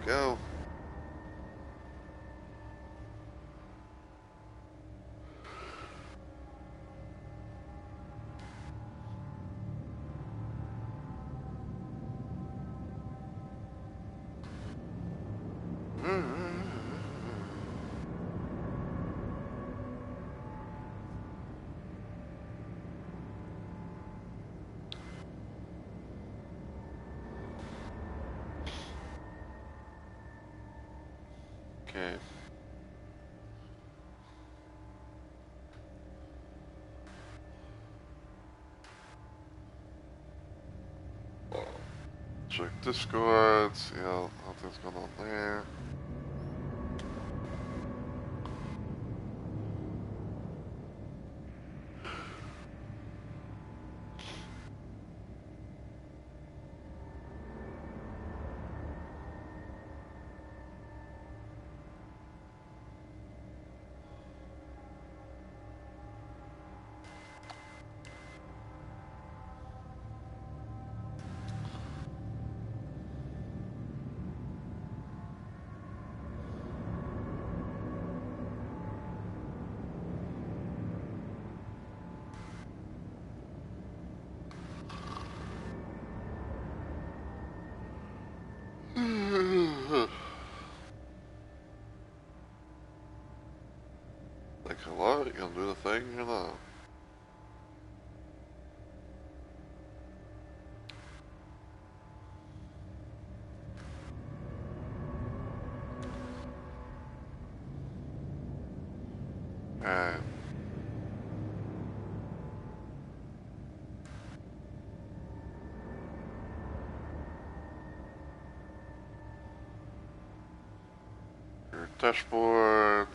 go. Okay. Check Discord, see how things going on there. Like, hello? You gonna do the thing or not? Alright. Your dashboard.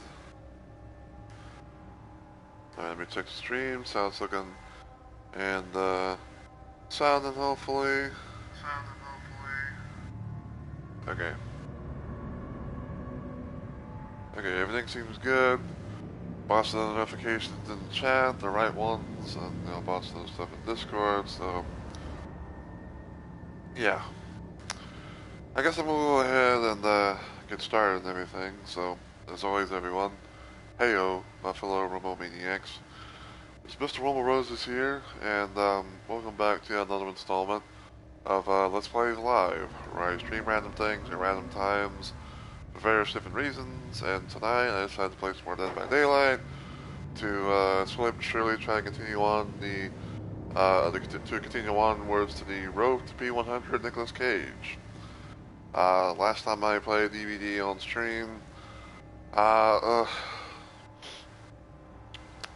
Let me check the stream. Sounds looking. And, sounding hopefully. Okay. Okay, everything seems good. Boss the notifications in the chat, the right ones, and you know, boss those stuff in Discord, so yeah. I guess I'm gonna go ahead and get started and everything, so as always everyone, heyo, my fellow Romo Maniacs. It's Mr. Romo Roses here, and welcome back to another installment of Let's Play Live, where I stream random things at random times for various different reasons, and tonight I decided to play some more Dead by Daylight to slowly but surely try to continue on to continue onwards to the road to P100 Nicolas Cage. Last time I played DVD on stream,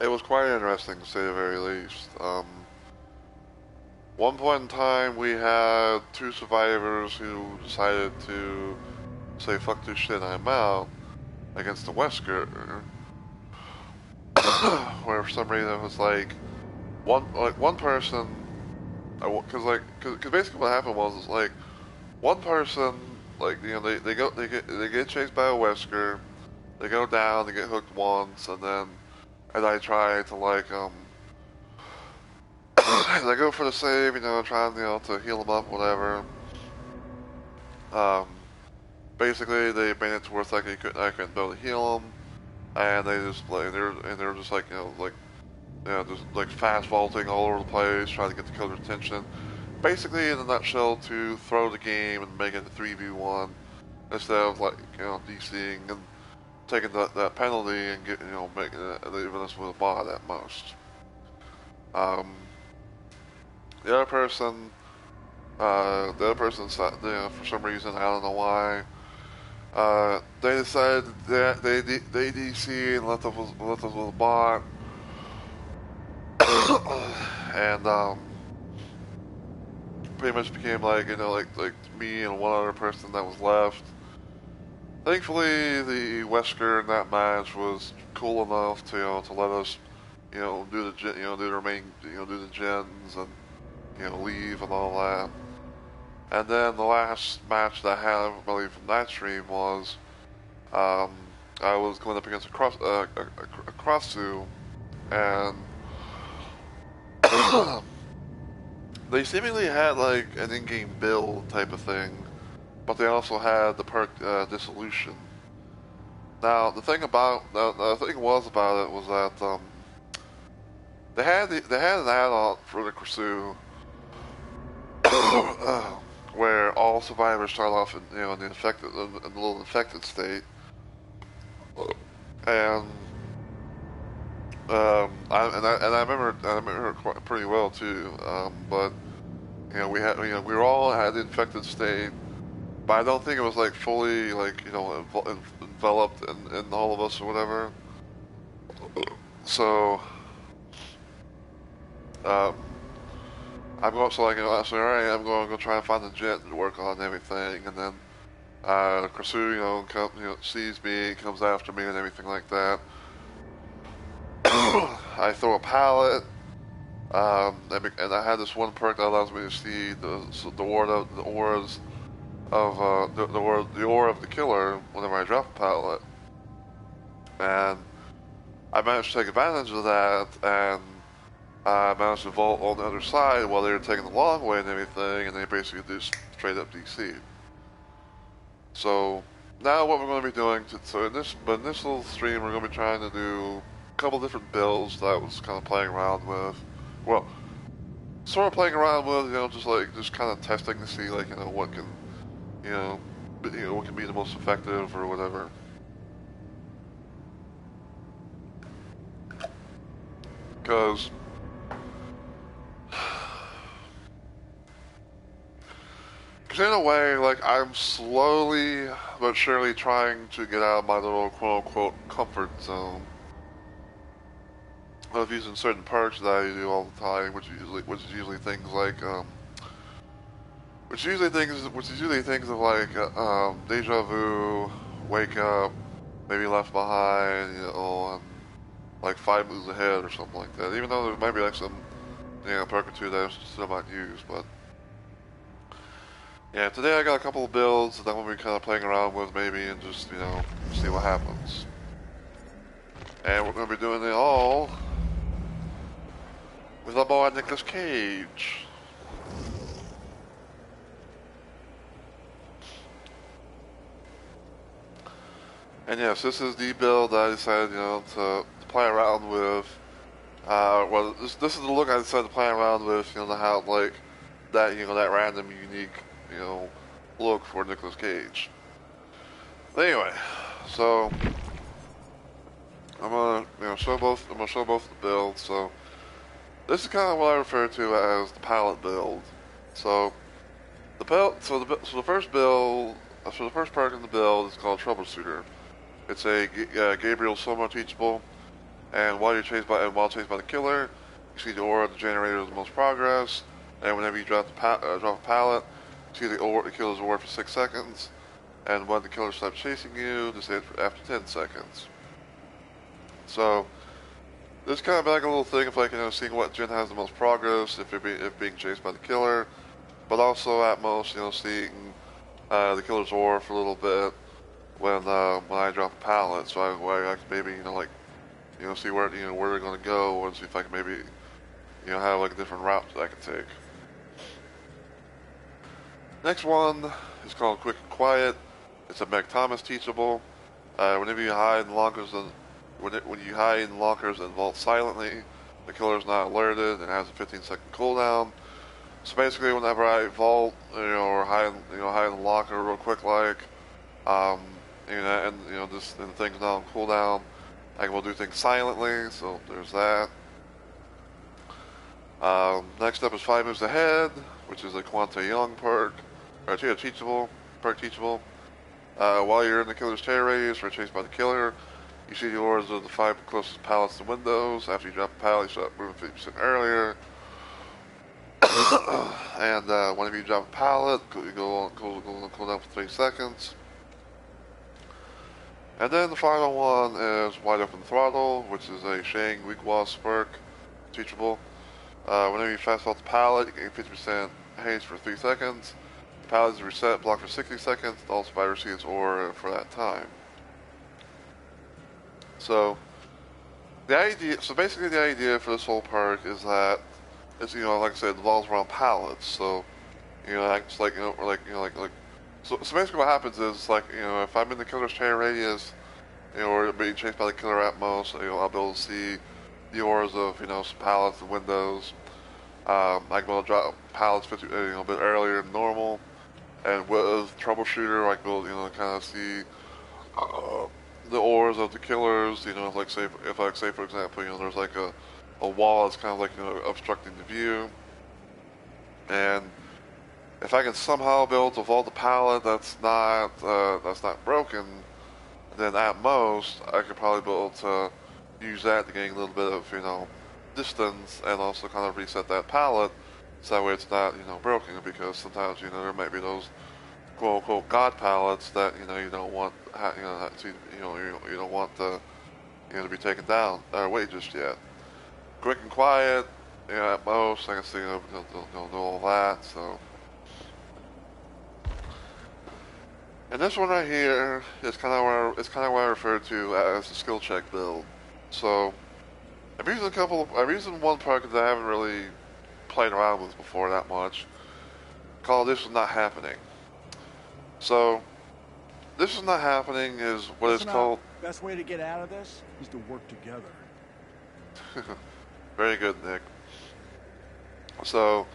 it was quite interesting to say the very least. One point in time we had two survivors who decided to say fuck this shit, I'm out, against the Wesker, where for some reason it was like one person, cause basically what happened was like one person, like, you know, they get chased by a Wesker, they go down, they get hooked once, and I try to like they go for the save, you know, trying, you know, to heal them up, whatever. Basically they made it to where like I couldn't be able to heal them, and they just like they're just like, you know, just like fast vaulting all over the place, trying to get the killer's attention. Basically, in a nutshell, to throw the game and make it a 3v1 instead of, like, you know, DCing and taking that penalty and getting, you know, making it, leaving us with a bot at most. The other person, you know, for some reason, I don't know why, they decided that they DC and left us with a bot, and pretty much became like, you know, like me and one other person that was left. Thankfully, the Wesker in that match was cool enough to, you know, to let us, you know, do the gens and, you know, leave and all that. And then the last match that I had, I believe, from that stream was, I was going up against a Crossu, and they seemingly had like an in-game build type of thing, but they also had the perk Dissolution. Now, the thing about the thing was about it was that they had an add-on for the Kursu where all survivors start off in in the infected in the little infected state, and I remember it quite, pretty well too. But we were all had the infected state, but I don't think it was like fully like enveloped in all of us or whatever. So I'm going so like I said, all right, I'm going to go try and find the jet to work on and everything, and then Kursu sees me, comes after me and everything like that. I throw a pallet. And I had this one perk that allows me to see the auras of the aura of the killer whenever I drop a pallet, and I managed to take advantage of that, and I managed to vault on the other side while they were taking the long way and everything, and they basically just straight up DC. So now what we're going to be doing, in this little stream, we're going to be trying to do a couple different builds that I was kind of playing around with. Well, sort of playing around with, just kind of testing to see, like, what can, what can be the most effective or whatever. Because in a way, like, I'm slowly but surely trying to get out of my little quote-unquote comfort zone of using certain perks that I do all the time, which is usually things like deja vu, wake up, maybe left behind, and like 5 moves ahead or something like that. Even though there might be like some perk or two that I still might use, but yeah, today I got a couple of builds that I'm gonna be kind of playing around with maybe and just see what happens. And we're gonna be doing it all with our boy Nicolas Cage. And yes, this is the build that I decided, to play around with. Well, this is the look I decided to play around with, to have like that, that random, unique, look for Nicolas Cage. Anyway, so I'm gonna show both the builds. So this is kind of what I refer to as the palette build. So the first perk in the build is called Troubleshooter. It's a Gabriel Soma teachable, and while chased by the killer, you see the aura of the generator of the most progress, and whenever you drop a pallet, you see the killer's aura for 6 seconds, and when the killer stops chasing you, this ends after 10 seconds. So this kind of like a little thing of like seeing what gen has the most progress if being chased by the killer, but also at most seeing the killer's aura for a little bit when I drop a pallet, so I can maybe see where where they're gonna go, and see if I can maybe have like a different route that I can take. Next one is called Quick and Quiet. It's a Meg Thomas teachable. Whenever you hide in lockers when you hide in lockers and vault silently, the killer is not alerted and has a 15-second cooldown. So basically, whenever I vault, or hide in the locker real quick, like, and the thing's not on cooldown, I will do things silently. So there's that. Next up is 5 moves ahead, which is a Quanta Young perk, or teachable. While you're in the killer's terror radius or chased by the killer, you see the auras of the 5 closest pallets to windows. After you drop a pallet, you start moving 50% earlier. And whenever you drop a pallet, you go down for 3 seconds. And then the final one is Wide Open Throttle, which is a Shang Weak Wasp perk, teachable. Whenever you fast vault the pallet, you gain 50% haste for 3 seconds. The pallet is reset, blocked for 60 seconds, and all survivors see its aura for that time. So basically the idea for this whole perk is that it's like I said, it revolves around pallets. So like So basically what happens is, like, if I'm in the killer's chain radius, or being chased by the killer at most, I'll be able to see the auras of, some pallets and windows. I can be able to drop pallets a bit earlier than normal. And with troubleshooter, I can be able to, kind of see uh, the auras of the killers. Like say for example, there's like a wall that's kind of like obstructing the view, and if I can somehow be able to vault a pallet that's not broken, then at most I could probably be able to use that to gain a little bit of distance, and also kind of reset that pallet so that way it's not broken, because sometimes there might be those quote unquote god pallets that you don't want you don't want to be taken down or away just yet. Quick and quiet, at most I can see they'll do all that. So, and this one right here is kind of what I refer to as the skill check build. So I'm using one perk that I haven't really played around with before that much, called This Is Not Happening. So This Is Not Happening is what it's called. Best way to get out of this is to work together. Very good, Nick. So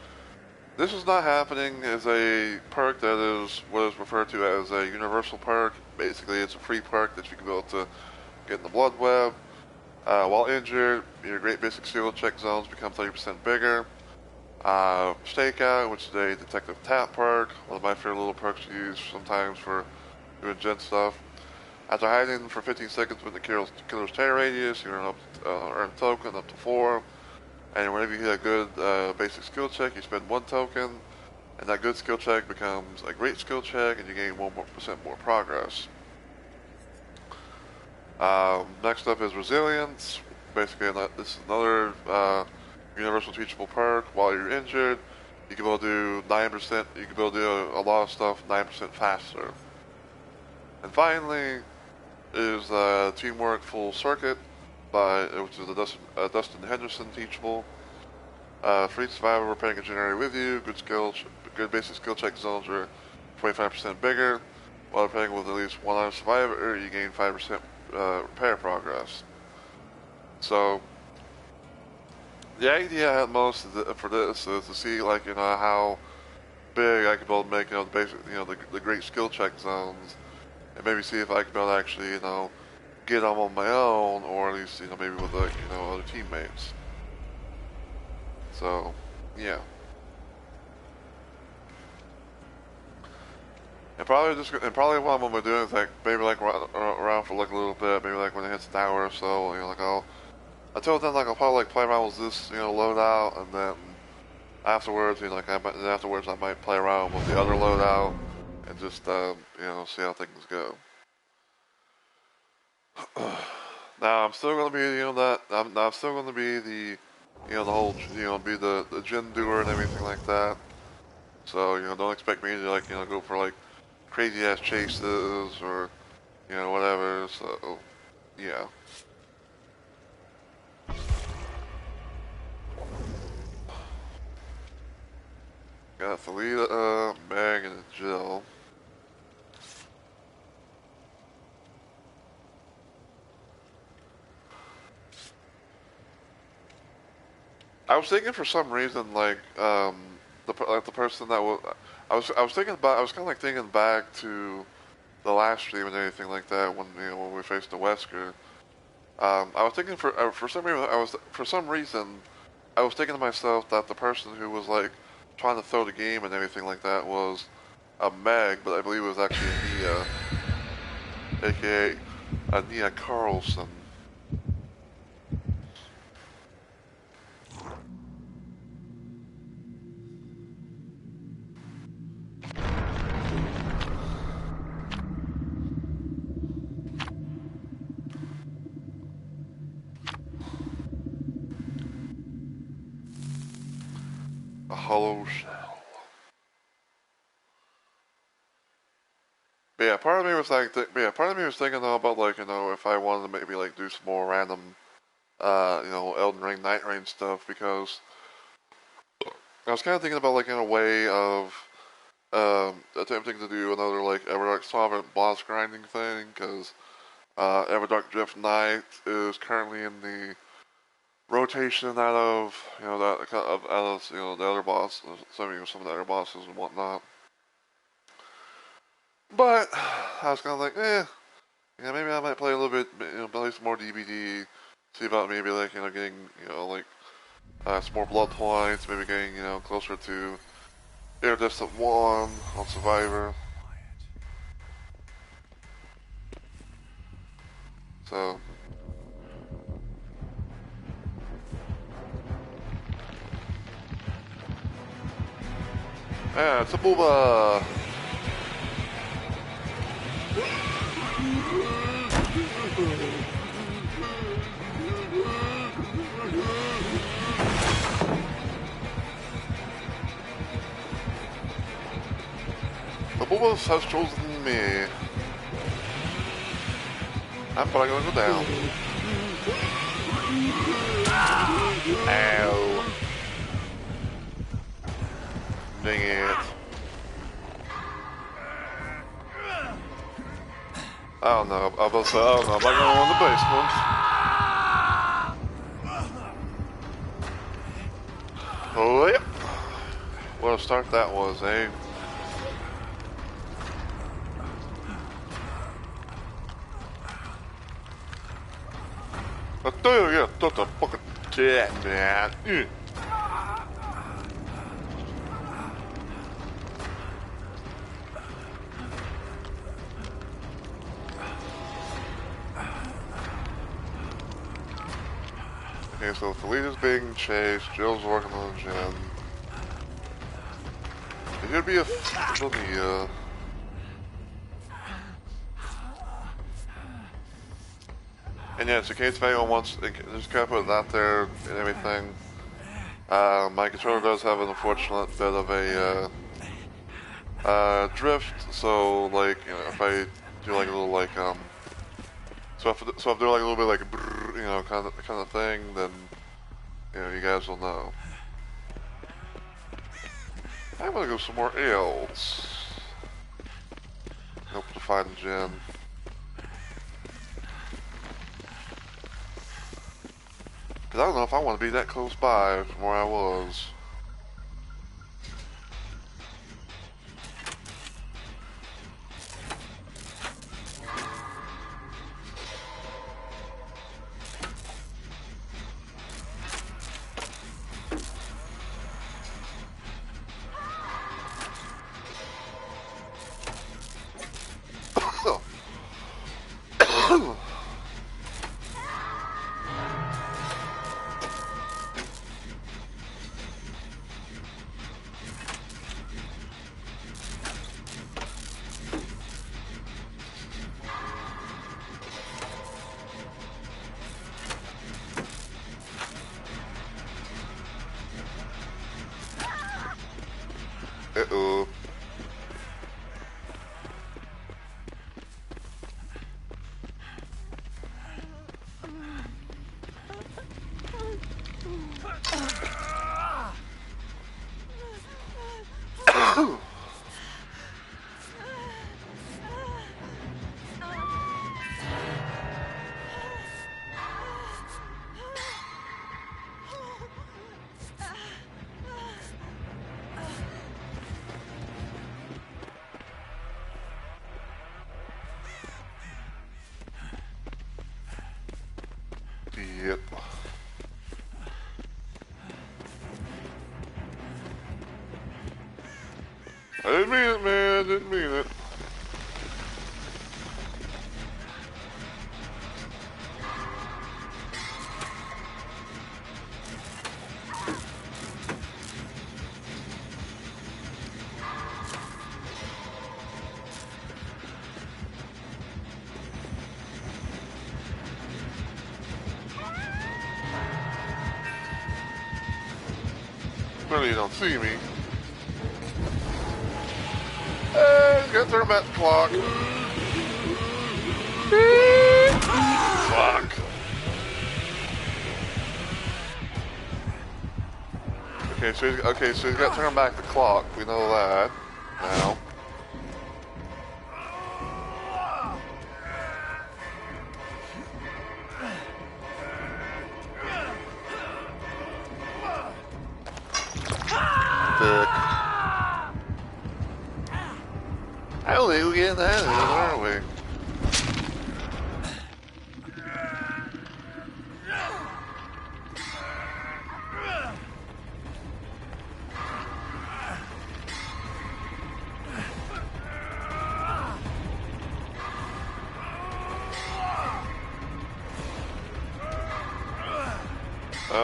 This Is Not Happening is a perk that is what is referred to as a universal perk. Basically, it's a free perk that you can be able to get in the blood web. While injured, your great basic skill check zones become 30% bigger. Stakeout, which is a detective tap perk, one of my favorite little perks to use sometimes for doing gen stuff. After hiding for 15 seconds with the killer's terror radius, you earn a token up to 4. And whenever you hit a good basic skill check, you spend 1 token, and that good skill check becomes a great skill check, and you gain 1% more progress. Next up is Resilience. Basically, this is another universal teachable perk. While you're injured, you can be able to do 9%. You can be able to do a lot of stuff 9% faster. And finally is Teamwork Full Circuit, which is a Dustin Henderson teachable. For each survivor repairing a generator with you, good basic skill check zones are 25% bigger. While repairing with at least one other survivor, you gain 5% repair progress. So the idea at most for this is to see how big I can be able to make the basic the great skill check zones, and maybe see if I can be able to actually get them on my own, or at least maybe with other teammates. So yeah. And probably what I'm gonna do is maybe around for a little bit, maybe when it hits an hour or so, until then I'll probably play around with this loadout, and then afterwards I might play around with the other loadout and just see how things go. Now I'm still gonna be I'm still gonna be the the whole be the gen doer and everything like that. So don't expect me to go for crazy ass chases or whatever. So yeah. Got Felita, Meg, and Jill. I was thinking for some reason the person that I was thinking about, I was kind of thinking back to the last stream and everything like that when we faced the Wesker. I was thinking for some reason I was thinking to myself that the person who was trying to throw the game and everything like that was a Meg, but I believe it was actually a Nia, aka Nia Carlson. A hollow shell. But yeah, part of me was part of me was thinking though about if I wanted to maybe do some more random, Elden Ring, Night Rain stuff, because I was kind of thinking about in a way of attempting to do another like Everdark Sovereign boss grinding thing, because Everdark Drift Knight is currently in the rotation out of the other boss, some of the other bosses and whatnot. But I was kind of like, maybe I might play a little bit, play some more DBD, see about maybe like getting like some more blood points, maybe getting closer to Air Distant 1 on Survivor. So. Yeah, it's a booba! The boobas has chosen me. I'm probably gonna go down. Ow. Dang it. I don't know. I was I don't know. I'm not going in the basement. Oh yeah. What a start that was, eh? I tell you, that's a fucking cat, man. Okay, so Felita's being chased, Jill's working on the gym. It could be a Linnea. And yeah, so in case if anyone wants, just kind of put it out there and everything. My controller does have an unfortunate bit of a drift, so like, if I do like a little like, so if they're like a little bit like, brrr, kind of thing, then, you guys will know. I'm gonna go somewhere else. Hope to find a gym. Cause I don't know if I want to be that close by from where I was. Uh-oh. Yep. I didn't mean it, man. I didn't mean it. Clearly you don't see me. Hey, got to turn back the clock. Fuck. Okay, so he's got to turn back the clock. We know that. Now. Dick. I don't think we're getting that, are we?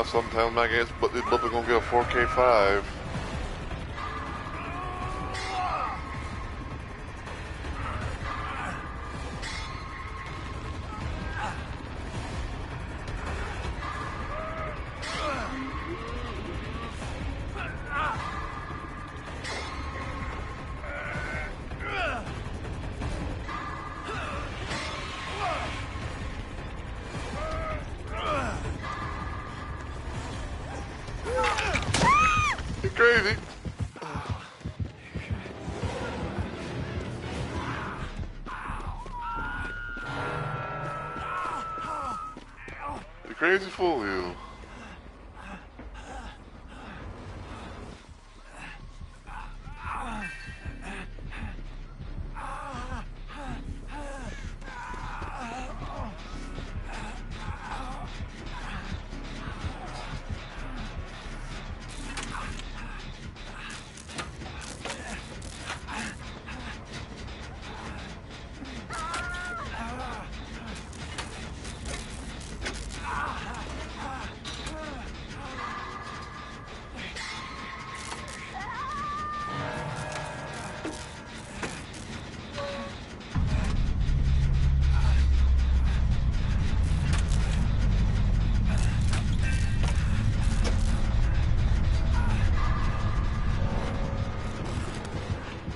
Sometimes my games, but this we're gonna get a 4K5. Crazy. You crazy fool, you.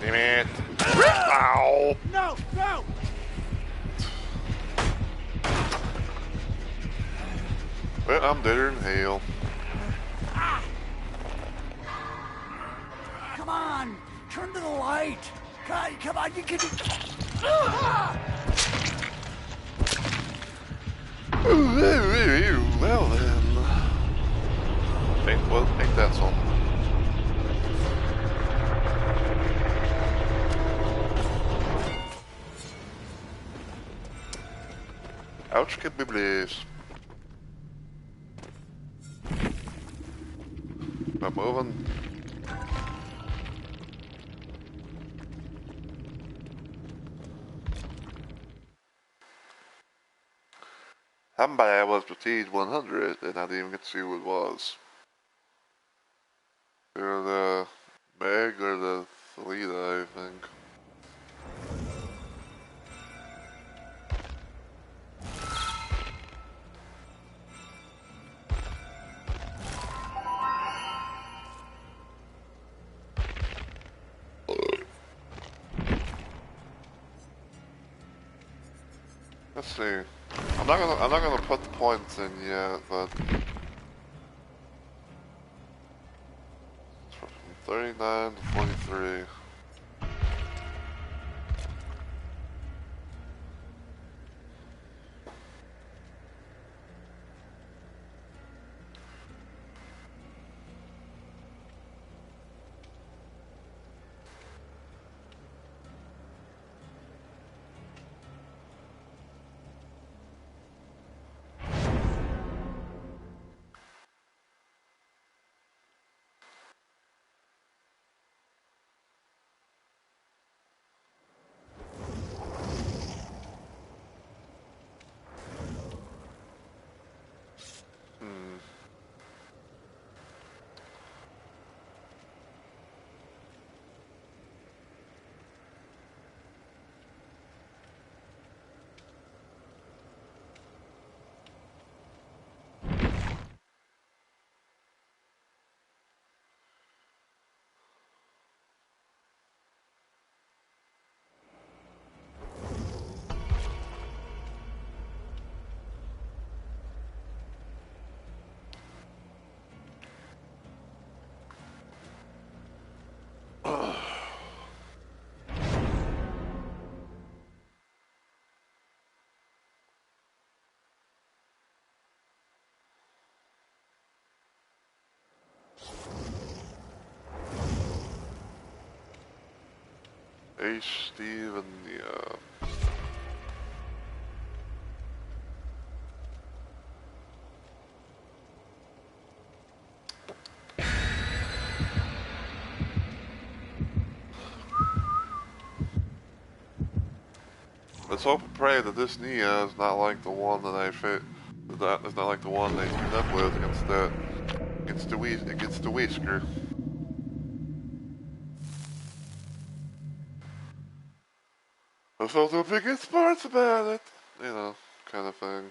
Damn it. Ow. No, no! Well, I'm deader than hell. Come on! Turn to the light! Come on, you can... Well then. Ain't that something? Ouch, get me please. I'm moving. How bad was Prestige 100 and I didn't even get to see who it was. Either the Meg or the Thalita, I think. Let's see. I'm not gonna put the points in yet, but from 39 to 43. Ace, Steve, and the, let's hope and pray that this Nia is not like the one that I fit. That is not like the one they teamed up with against the Whisker. I felt no big sports about it, you know, kind of thing.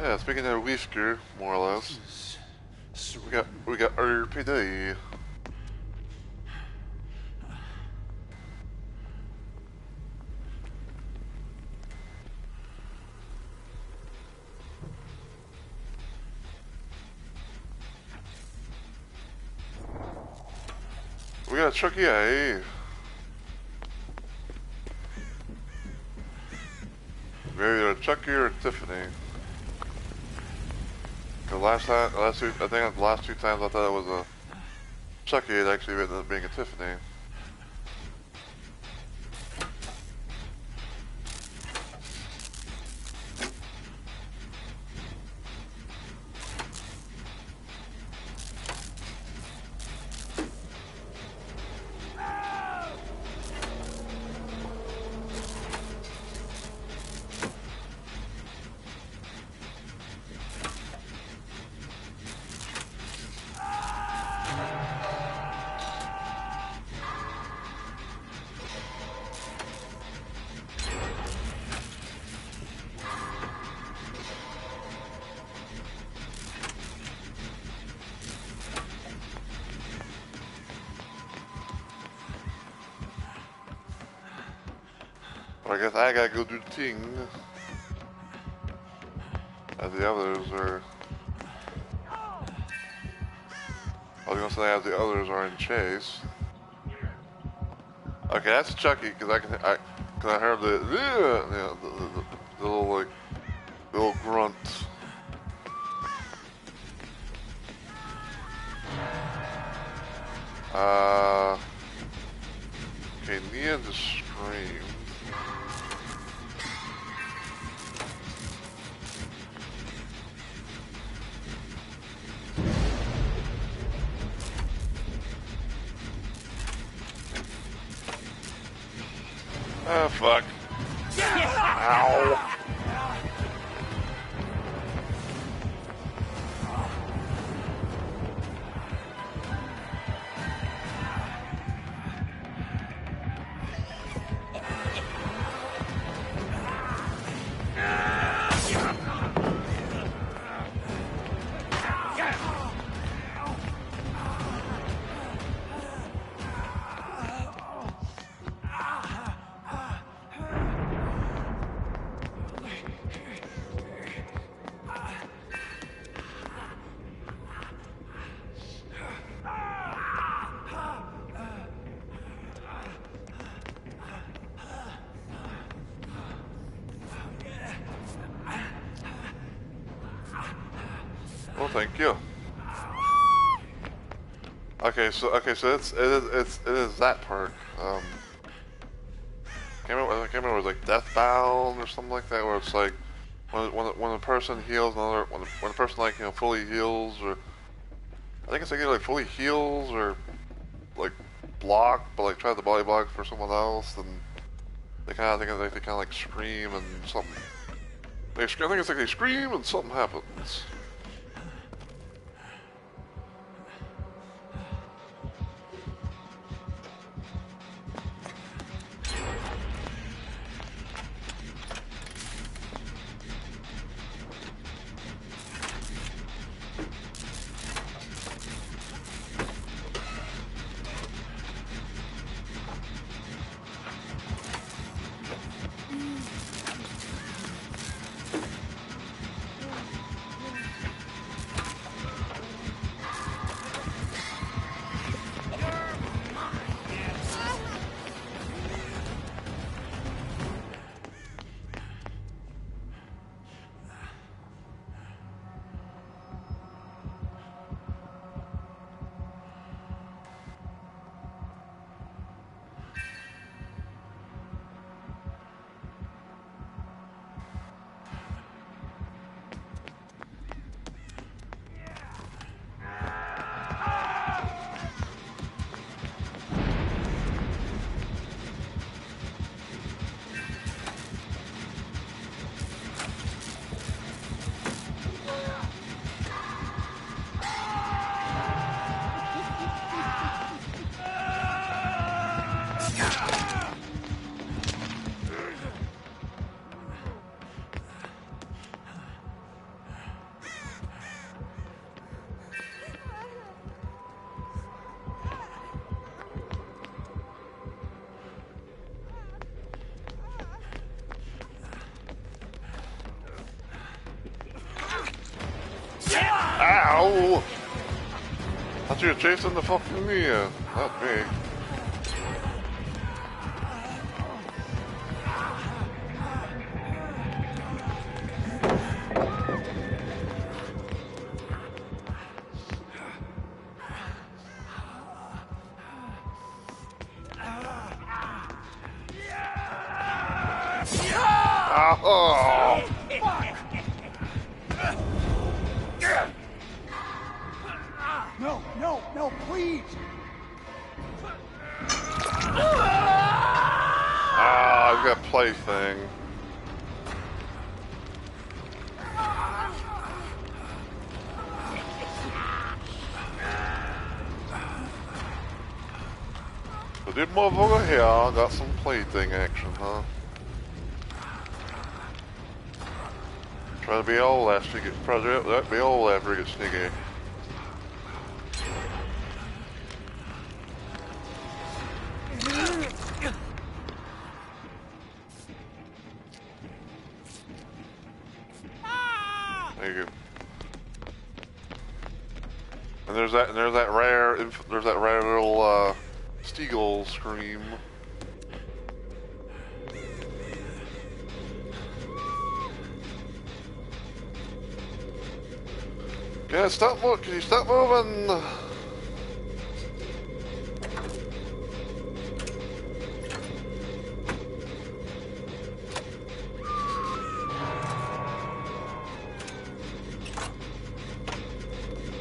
Yeah, speaking of Whisker, more or less, we got RPD. We got Chucky A. Maybe Chucky or Tiffany. The I think the last two times I thought it was a Chucky, it actually ended up being a Tiffany. I guess I gotta go do the thing. As the others are... I was gonna say as the others are in chase. Okay, that's Chucky, cause I heard the little like, the little grunt. Okay, Nia just screamed. Ah, fuck. Ow. Well, thank you. Okay, so it is that part. I can't remember. It was like Deathbound or something like that, where it's like when a person heals another, when a person like fully heals, or I think it's like fully heals or like block, but like tries to body block for someone else, and they kind of like scream and something. I think it's like they scream and something happens. thought you were chasing the fucking Mia, not me. Oh! No, no, no, please! Ah, I've got plaything. So this motherfucker here got some plaything action, huh? Trying to be old after you get be old after you get sneaky. Thank you. And there's that rare little Steagle scream. Yeah, stop moving. Can you stop moving?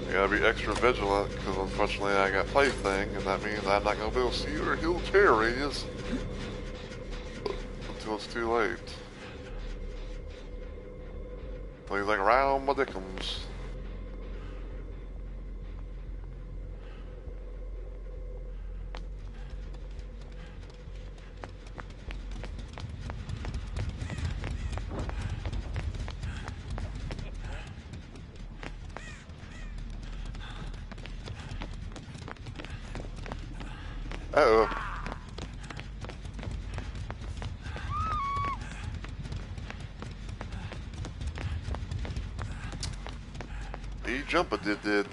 You gotta be extra vigilant, because unfortunately I got plaything, and that means I'm not gonna be able to see your heel cherries until it's too late. He's like right on my dickums. Uh-oh. He jumpa did.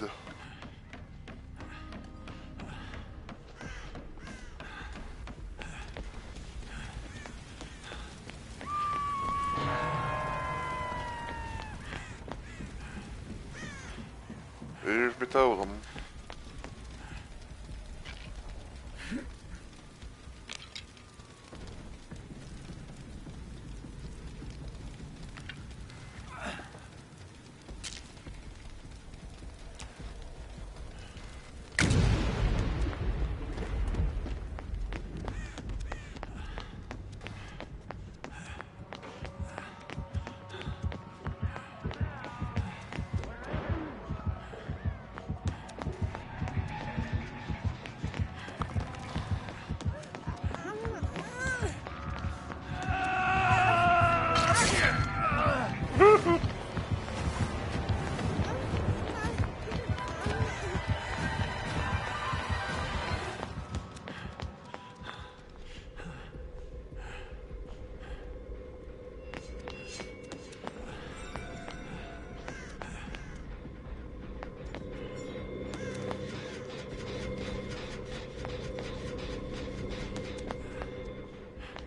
Here's me told him.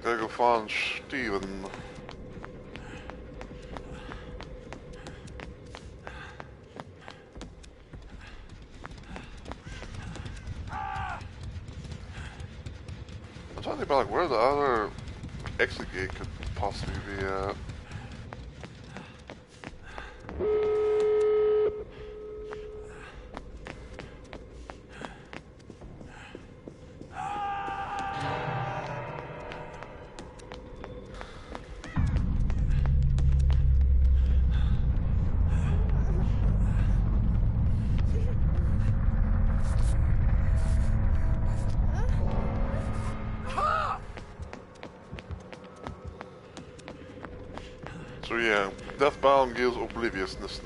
Gotta go find Steven. I'm trying to think about like where the other exit gate could possibly be at. So yeah, Deathbound gives obliviousness.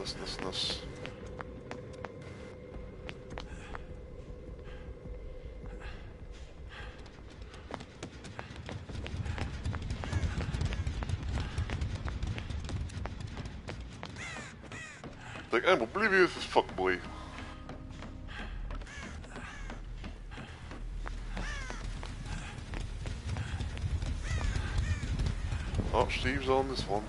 Like, I'm oblivious as fuck, boy. Oh, Steve's on this one.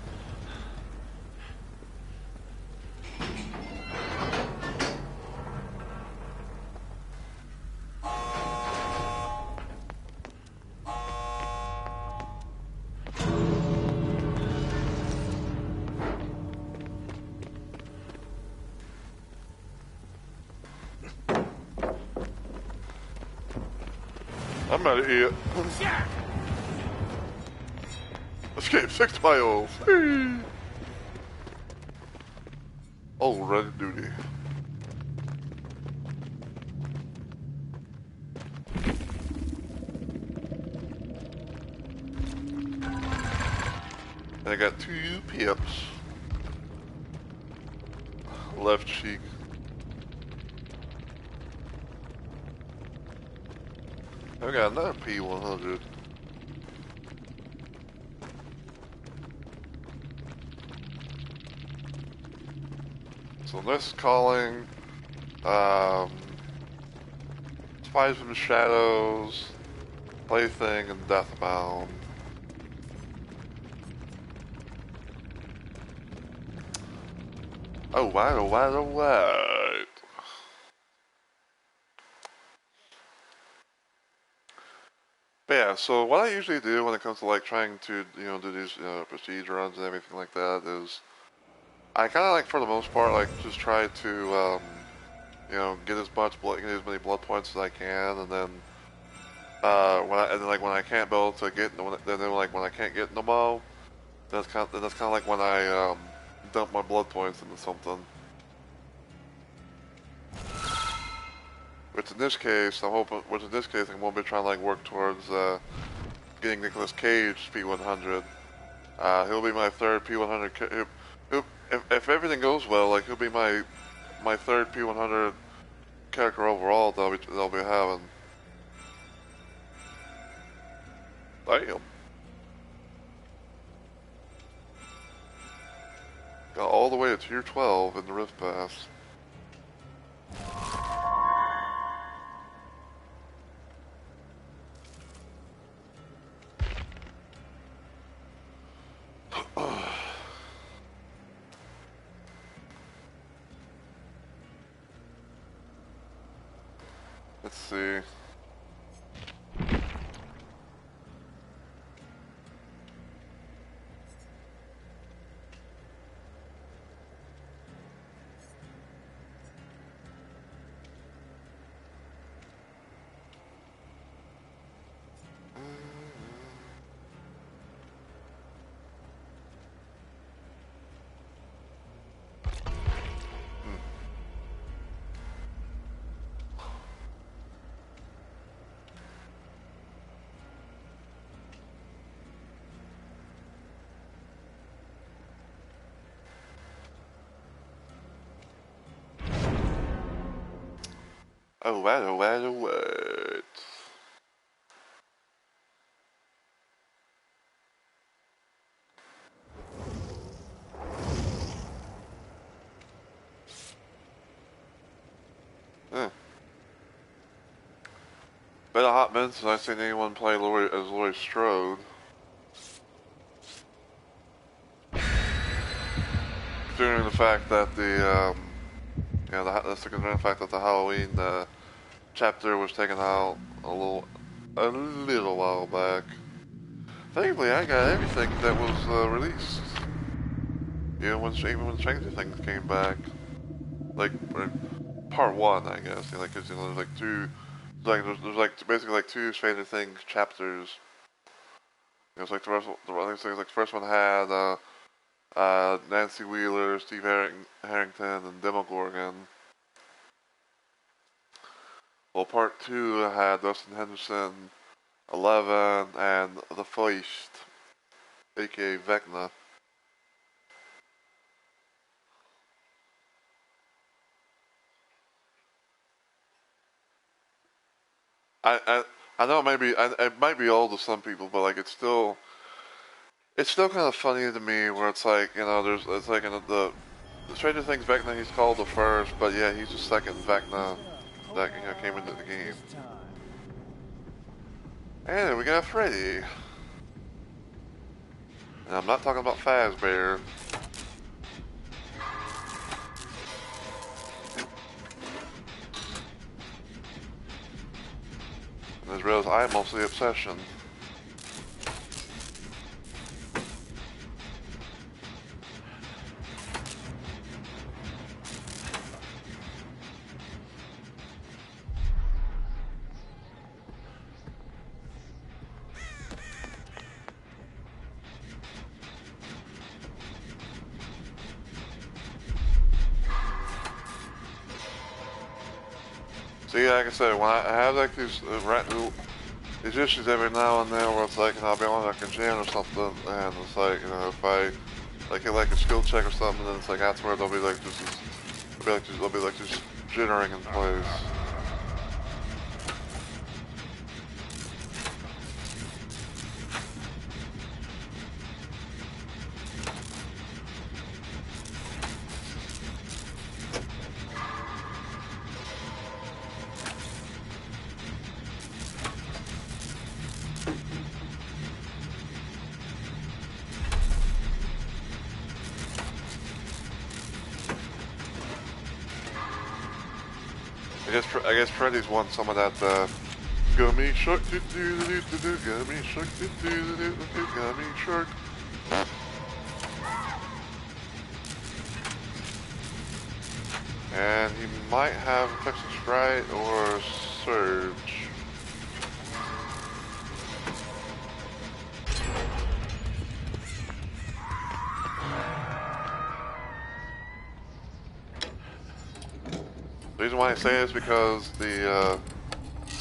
I'm out of here. Escape 6 miles. Oh, ready duty. And I got 2 pips. Left cheek. I got another P100. So this is calling, Spies from the Shadows, Plaything, and Deathbound. Oh, wow, oh, wow, oh, wow. But yeah, so what I usually do when it comes to like trying to, do these, prestige runs and everything like that is, I kind of like, for the most part, like, just try to, get as much blood, get as many blood points as I can, and then, when I can't be able to get, when I can't get them all, that's kind of like when I, dump my blood points into something. Which in this case, I'm gonna be trying to like work towards, getting Nicolas Cage P100. He'll be my third P100. If everything goes well, like he'll be my third P100 character overall that I'll be having. Damn. Got all the way to tier 12 in the Rift Pass. Let's see. Oh, what? Eh. Been a hot minute since I've seen anyone play Laurie Strode. Considering the fact that considering the fact that the Halloween chapter was taken out a little while back. Thankfully, I got everything that was released. Even when Stranger Things came back, like part 1, I guess. Because there's like two, there's like basically like 2 Stranger Things chapters. It's like the first one had Nancy Wheeler, Steve Harrington, and Demogorgon. Well, part 2 had Dustin Henderson, Eleven, and the Feist, aka Vecna. I know it might be old to some people, but like it's still kind of funny to me where it's like it's like the Stranger Things Vecna, he's called the first, but yeah, he's the second Vecna that came into the game. And we got Freddy. And I'm not talking about Fazbear. And as real as I am mostly obsession. See, like I said, when I have like these these issues every now and then where it's like, you know, I'll be on like a jam or something, and it's like, you know, if I like hit like a skill check or something, then it's like that's where they'll be like just they'll be like just jittering in place. I guess Freddy's won some of that gummy shark do do do do do gummy shark do do do do do gummy shark. And he might have infection strike or surge. The reason why I say it is because the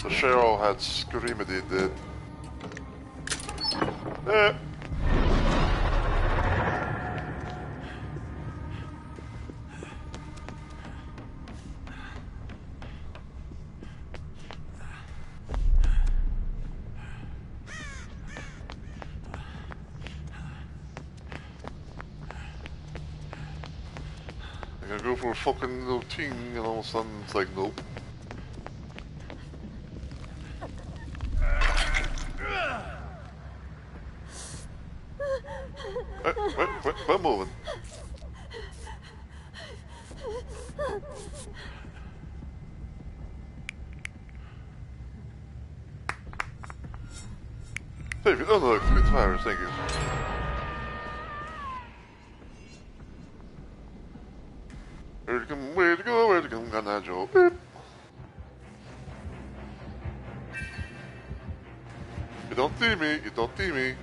Cheryl had Screamity did. I gotta go for a fucking little ting and all of a sudden it's like, nope. Quit moving. Save it. Unlock 3 tires, thank you. Where to go, got that job. Beep. You don't see me, you don't see me.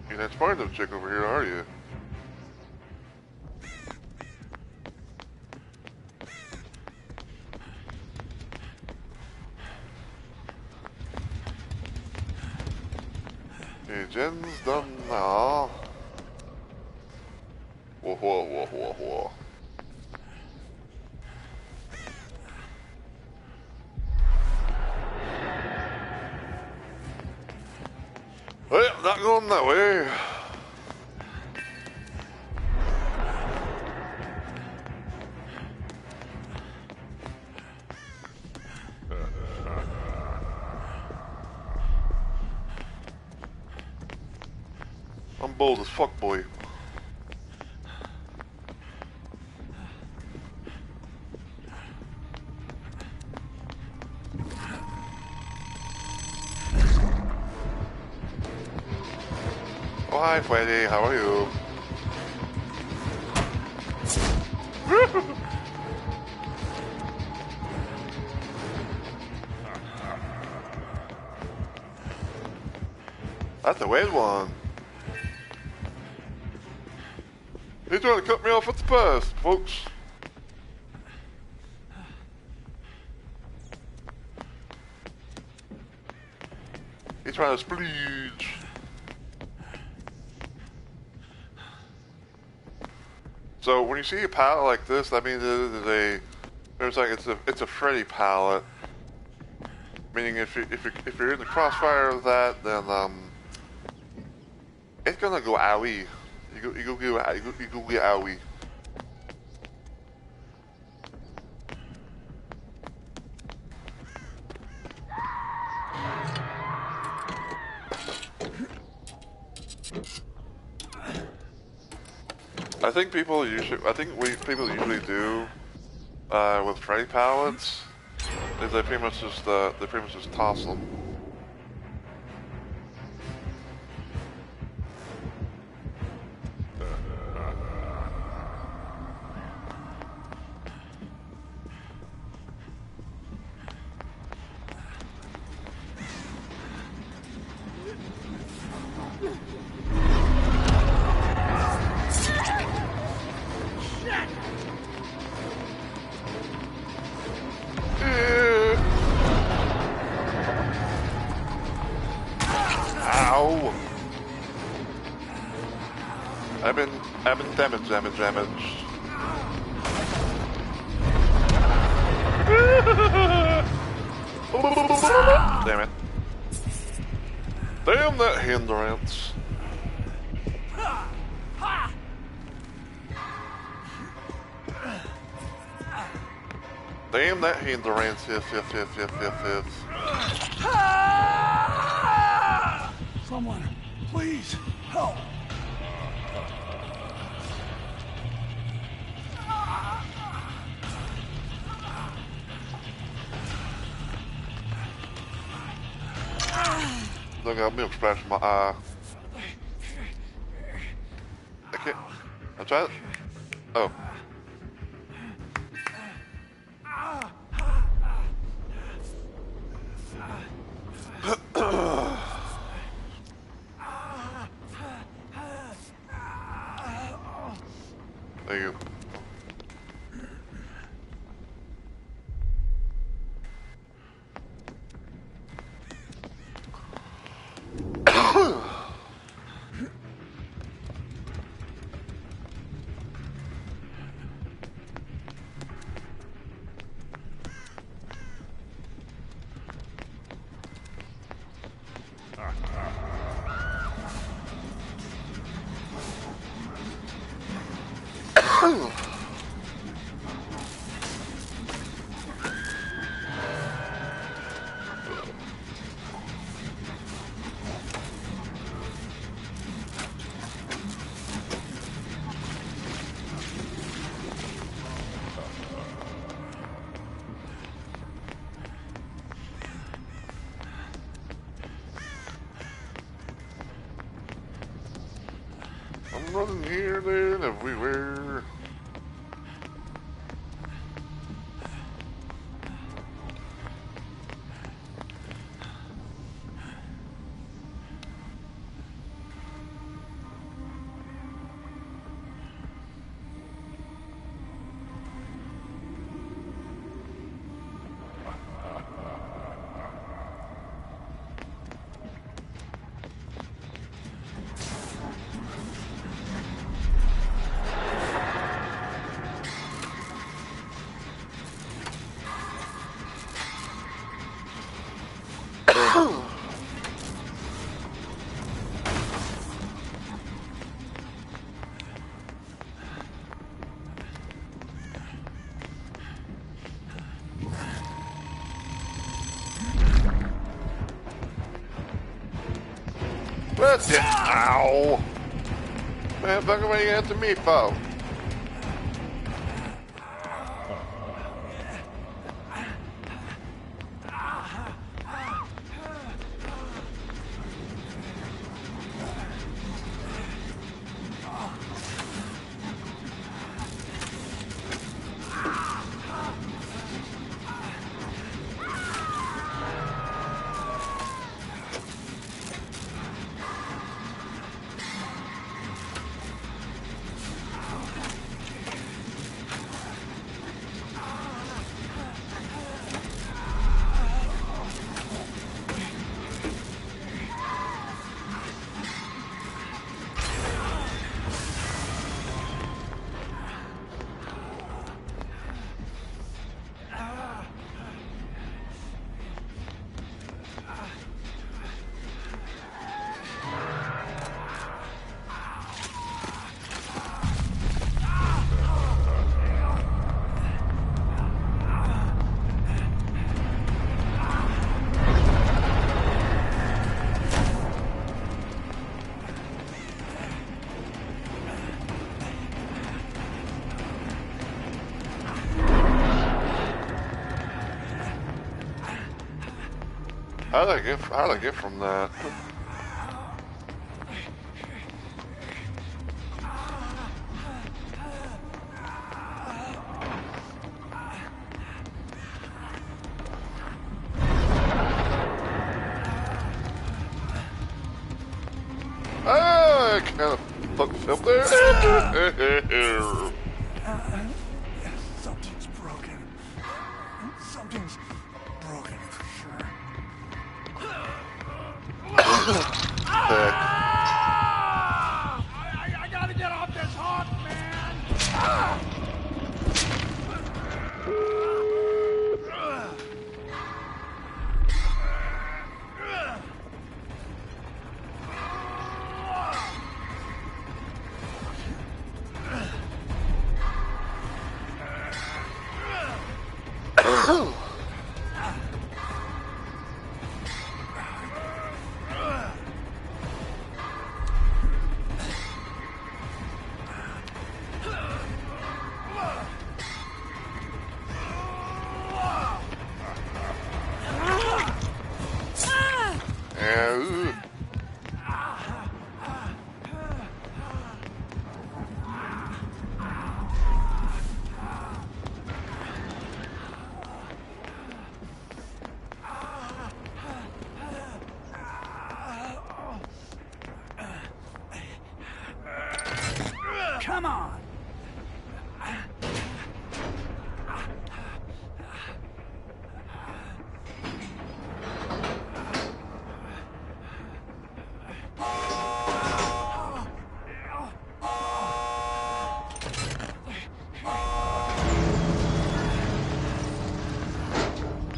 You're that smart enough chick over here, are you? Okay, Jen's done now. Whoa, whoa, whoa, whoa, whoa. Well, not going that way. I'm bold as fuck, boy. Oh, hi, Freddy. How are you? That's a weird one. He's trying to cut me off at the pass, folks. He's trying to splooge. So when you see a palette like this, that means it's a Freddy palette. Meaning if you're in the crossfire of that, then it's gonna go owie. You go get owie. I think people usually, people usually do with tray pallets is they pretty much just toss them. Ow! I've been damaged. Damn it. Damn that hindrance. Damn that hindrance. Yes. Someone, please, help. Look, I'll be scratching my eye. I can't. I tried. Oh. Thank you. I'm running here, there, and everywhere. That's it. Ow! Man, fuck away you after me, for? how did I get from that? Ah, I kind of fucked up there. Something's broken. Something's broken for sure. I gotta get off this hawk, man! Come on!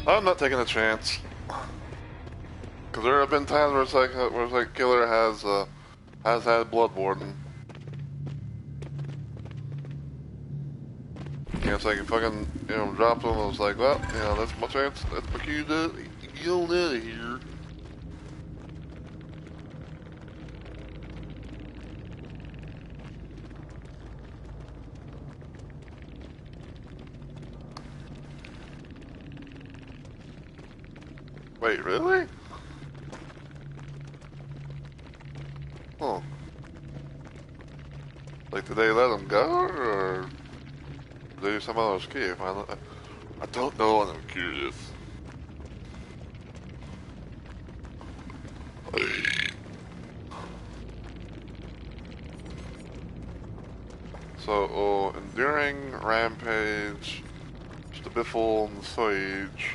I'm not taking a chance. Cause there have been times where it's like killer has had bloodborne. You know, it's like you fucking, you know, dropped him and was like, well, you know, that's my chance, that's my cue to get on out of here. Wait, really? Huh. Like, did they let him go, or did they do some other escape? I don't know, and I'm curious. So, enduring rampage, just a biffle on the sage.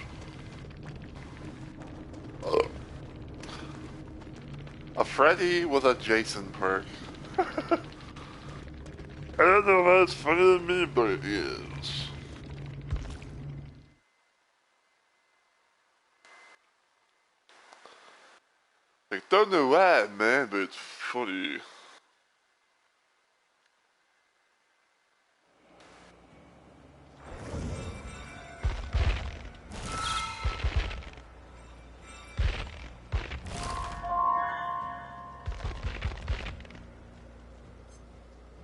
A Freddy with a Jason perk. I don't know if that's funny to me, but it is. I don't know why, man, but it's funny.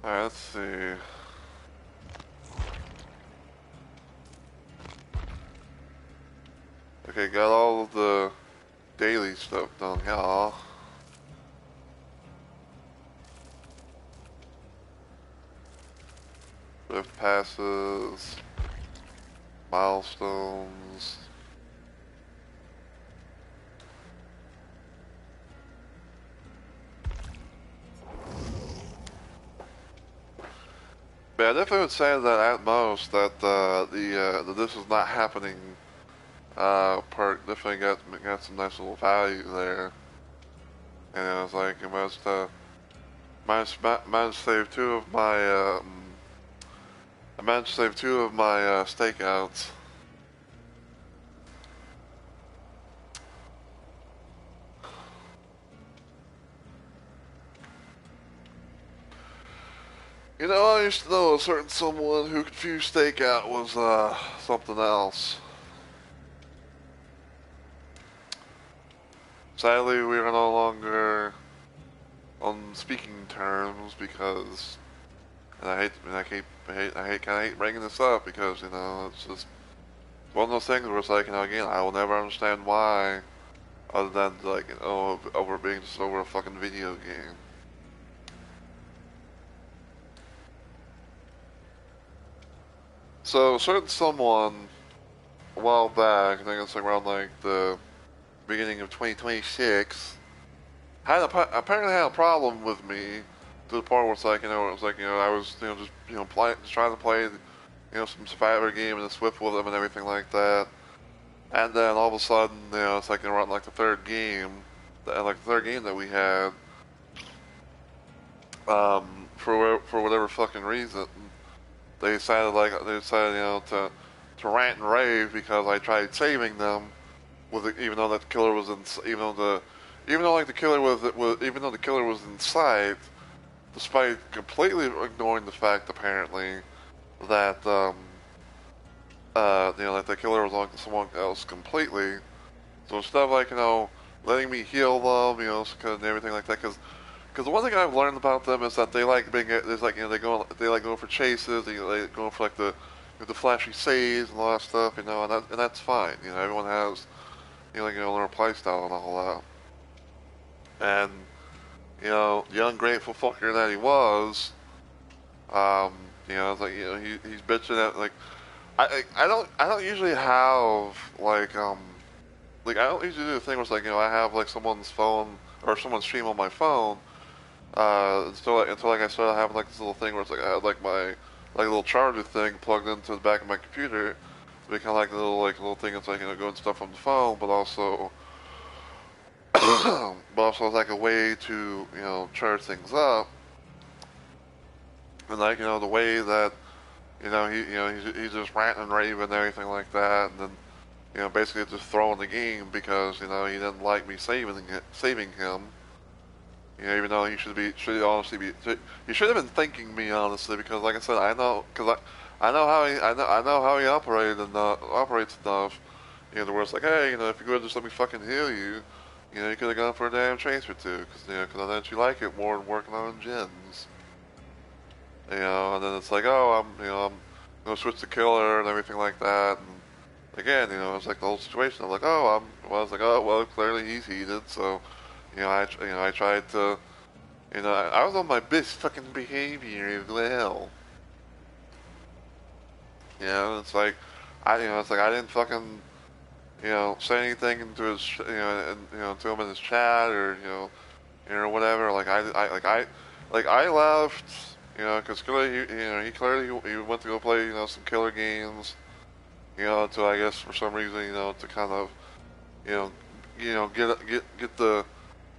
Alright, let's see. Okay, got all of the daily stuff done, y'all. Rift passes, milestones. But I definitely would say that at most that the this is not happening part definitely got some nice little value there. And it was like it must managed to save two of my I managed to save two of my stakeouts. You know, I used to know a certain someone who confused stakeout was something else. Sadly, we are no longer on speaking terms because, and I kind of hate bringing this up because, you know, it's just one of those things where it's like, you know, again, I will never understand why other than like over being just over a fucking video game. So certain someone a while back, I think it's like around like the beginning of 2026, apparently had a problem with me to the point where it's like it was like I was just just trying to play some Survivor game and Swift with them and everything like that. And then all of a sudden, it's like around like the third game, that we had, for whatever fucking reason, they decided to rant and rave because I tried saving them even though that killer was in even though like the killer was even though the killer was in sight, despite completely ignoring the fact apparently that that the killer was on someone else completely. So instead of letting me heal them, and everything like that, because the one thing I've learned about them is that they like being, there's like they like going for chases, they like going for like the flashy saves and all that stuff, and that's fine. Everyone has their play style and all that. And the ungrateful fucker that he was, it's like he's bitching at like. I don't usually have I don't usually do the thing where it's like I have like someone's phone or someone's stream on my phone until I started having like this little thing where it's like I had like my little charger thing plugged into the back of my computer, so kind of like the little thing that's like doing stuff from the phone, but also as like a way to charge things up, and the way that he's just ranting and raving and everything like that, and then basically just throwing the game because he didn't like me saving him. Even though he should honestly be, he should have been thanking me honestly, because like I said, I know how he operated and operates enough. The where it's like, hey, if you could just let me fucking heal you, you could have gone for a damn chase or two, because I know you like it more than working on gens. And then it's like, oh, I'm gonna switch the killer and everything like that. And again, it's like the whole situation. I'm like, oh, I was like, oh, well, clearly he's heated, so, I tried to, I was on my best fucking behavior as well. It's like, it's like I didn't fucking, say anything into his, to him in his chat or, whatever. I left. Because clearly, he went to go play, some killer games, to I guess for some reason, to kind of,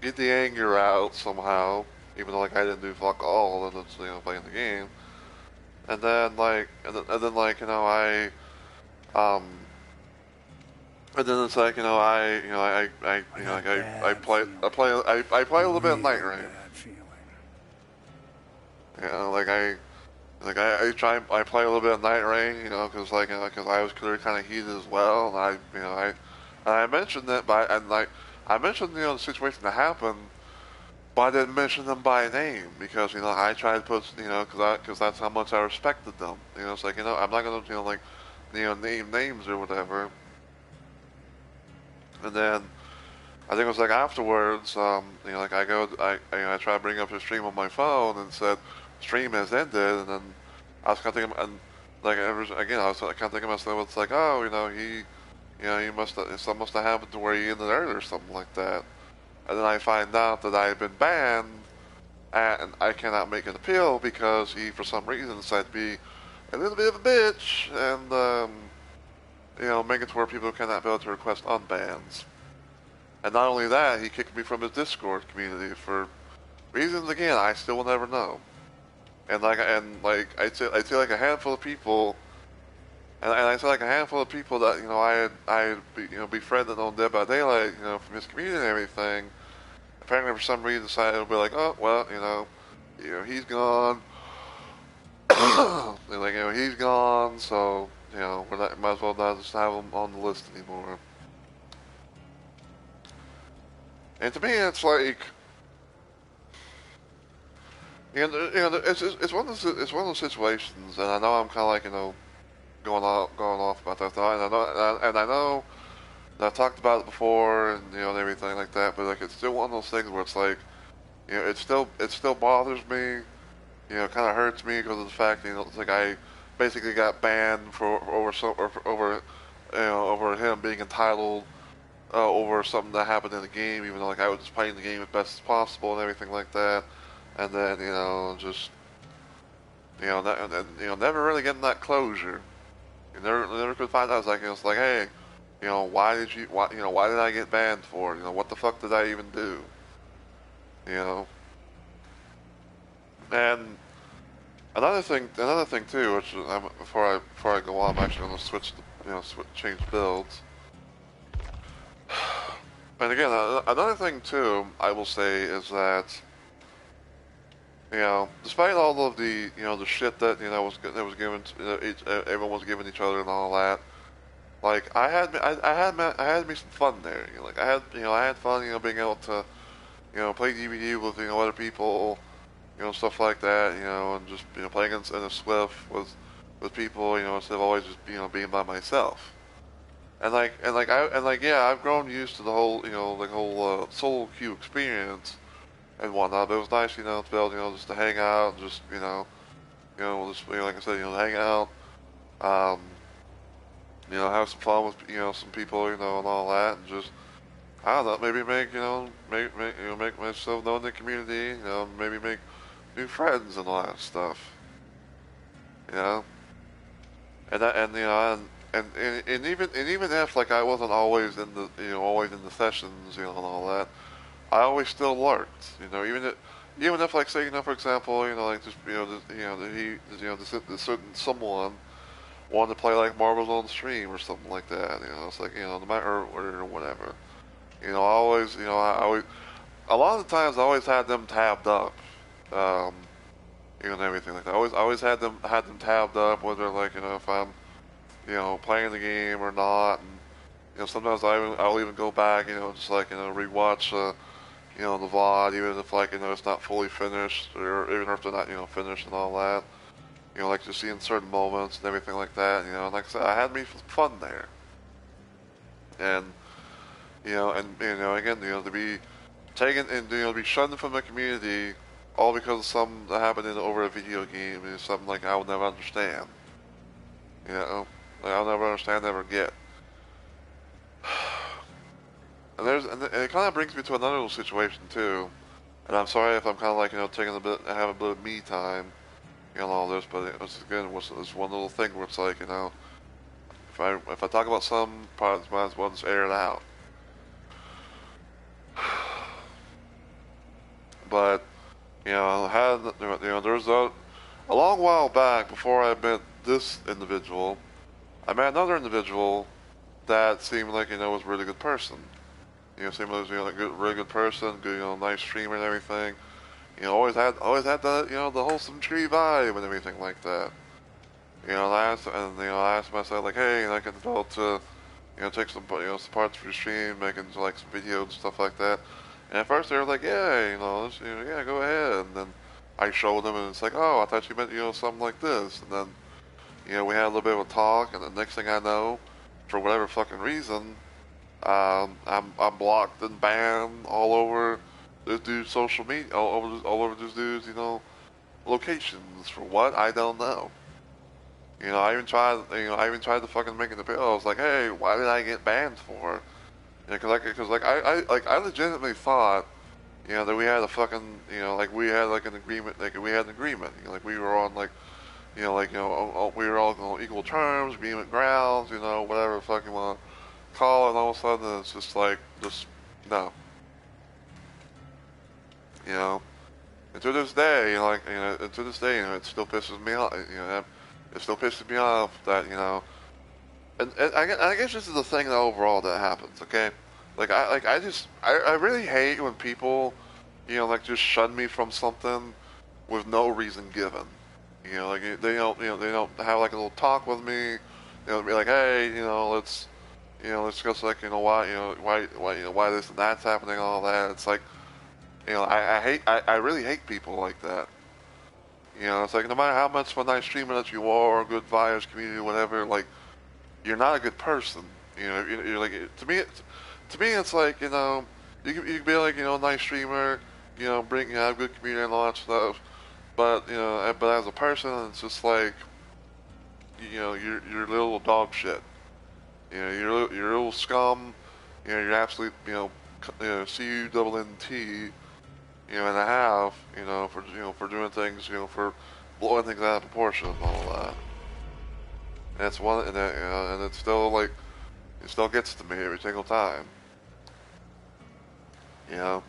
get the anger out somehow, even though like I didn't do fuck all, and it's playing the game, and then um, and then it's like I play a little bit at night, right? I play a little bit of Night Rain, because I was clearly kind of heated as well, and I mentioned that I mentioned the situation that happened, but I didn't mention them by name because I tried to put because that's how much I respected them. It's like I'm not gonna name names or whatever, and then I think it was like afterwards, I tried to bring up his stream on my phone and said stream has ended, and then I was kind of thinking, and again I was kind of thinking myself, it's like, oh, he something must have happened to where he ended early or something like that, and then I find out that I had been banned and I cannot make an appeal because he for some reason decided to be a little bit of a bitch and make it to where people cannot be able to request unbans. And not only that, he kicked me from his Discord community for reasons again I still will never know. And I'd say like a handful of people, and I say like a handful of people that I had befriended on Dead by Daylight, from his community and everything. Apparently for some reason decided to be like, oh well, he's gone. He's gone, so might as well not just have him on the list anymore. And to me, it's like, it's one of those situations, and I know I'm kind of like going off about that thought, and I know And I've talked about it before, and and everything like that. But like, it's still one of those things where it's like, it still bothers me. Kind of hurts me because of the fact, it's like I basically got banned for over over him being entitled over something that happened in the game, even though like I was just playing the game as best as possible and everything like that. And then just never really getting that closure. You never could find out. It's like, hey, why did I get banned for? What the fuck did I even do? You know. And another thing too, which before I go on, I'm actually gonna switch, change builds. And again, another thing too, I will say is that, despite all of the, the shit that was given, everyone was giving each other and all that, like I had me some fun there. Like I had fun, being able to, play DVD with other people, stuff like that, and just playing in a Swift with people, instead of always just being by myself. Yeah, I've grown used to the whole solo queue experience and whatnot. But it was nice, to be able, just to hang out and just just like I said, hang out, um, have some fun with some people, and all that, and just I don't know, maybe make myself known in the community, maybe make new friends and all that stuff, you know, and that and and even if like I wasn't always in the always in the sessions, and all that, I always still lurked, even if like say for example, like just this certain someone wanted to play like Marbles on stream or something like that, it's like no matter or whatever, I always I always a lot of the times I always had them tabbed up, um, and everything like that. I always had them tabbed up, whether like if I'm playing the game or not, and sometimes I'll even go back, just like rewatch the VOD, even if like it's not fully finished, or even if they're not finished and all that, like just seeing certain moments and everything like that, and like I said, I had me fun there, and again, to be taken and to be shunned from the community all because of something that happened over a video game is something like I will never understand. Like I'll never understand, never get. And it kind of brings me to another little situation too. And I'm sorry if I'm kind of like taking having a bit of me time, all this, but it's one little thing where it's like if I talk about some parts, might as well just air it out. But there was a long while back before I met this individual. I met another individual that seemed like was a really good person. Seemed like like a really good person, good nice streamer and everything. Always had the the wholesome tree vibe and everything like that. I asked myself like, hey, I can develop to take some some parts for your stream, making like some videos and stuff like that. And at first they were like, yeah, yeah, go ahead. And then I showed them, and it's like, oh, I thought you meant something like this. And then we had a little bit of a talk, and the next thing I know, for whatever fucking reason, I'm blocked and banned all over this dude's social media, all over this dude's locations for what I don't know. I even tried to fucking make it appear. I was like, hey, why did I get banned for? I legitimately thought that we had a fucking like we had like an agreement, like we were on like we were all on equal terms, agreement grounds, whatever the fuck you want to call it, and all of a sudden it's just like, just, no. And to this day, it still pisses me off, it still pisses me off that, and I guess this is the thing that overall that happens, okay? I really hate when people, like just shun me from something with no reason given. Like they don't have like a little talk with me. Be like, hey, let's discuss like why this and that's happening and all that. It's like, I really hate people like that. It's like no matter how much of a nice streamer that you are, or good vibes, community, whatever, like you're not a good person. you're like to me, it's like you can be like a nice streamer, bring have good community and all that stuff, but but as a person, it's just like you're little dog shit. You're a little scum. You're absolute CUNNT. And a half. For doing things. For blowing things out of proportion and all that. And it's one, and it's still like, it still gets to me every single time. And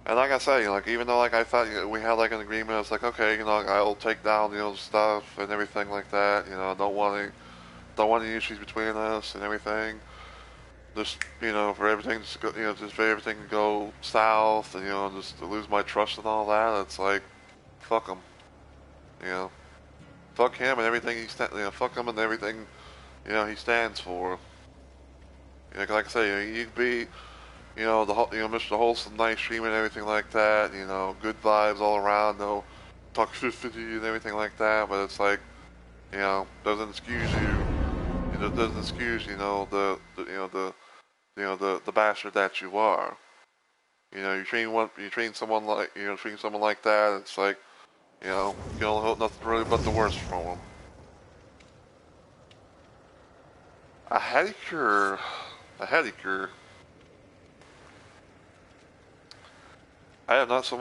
like I said, like even though like I thought we had like an agreement, it's like okay, like, I'll take down stuff and everything like that. Don't want any issues between us and everything. Just for everything to go, just for everything to go south, and just to lose my trust and all that. It's like, fuck him. Fuck him and everything fuck him and everything, he stands for. Like I say, you could be, the Mr. Wholesome, nice stream and everything like that. Good vibes all around, no toxicity and everything like that. But it's like, doesn't excuse you. Doesn't excuse the bastard that you are. You train someone like that. It's like, you can only hope nothing really but the worst from them. A headacher. I have not seen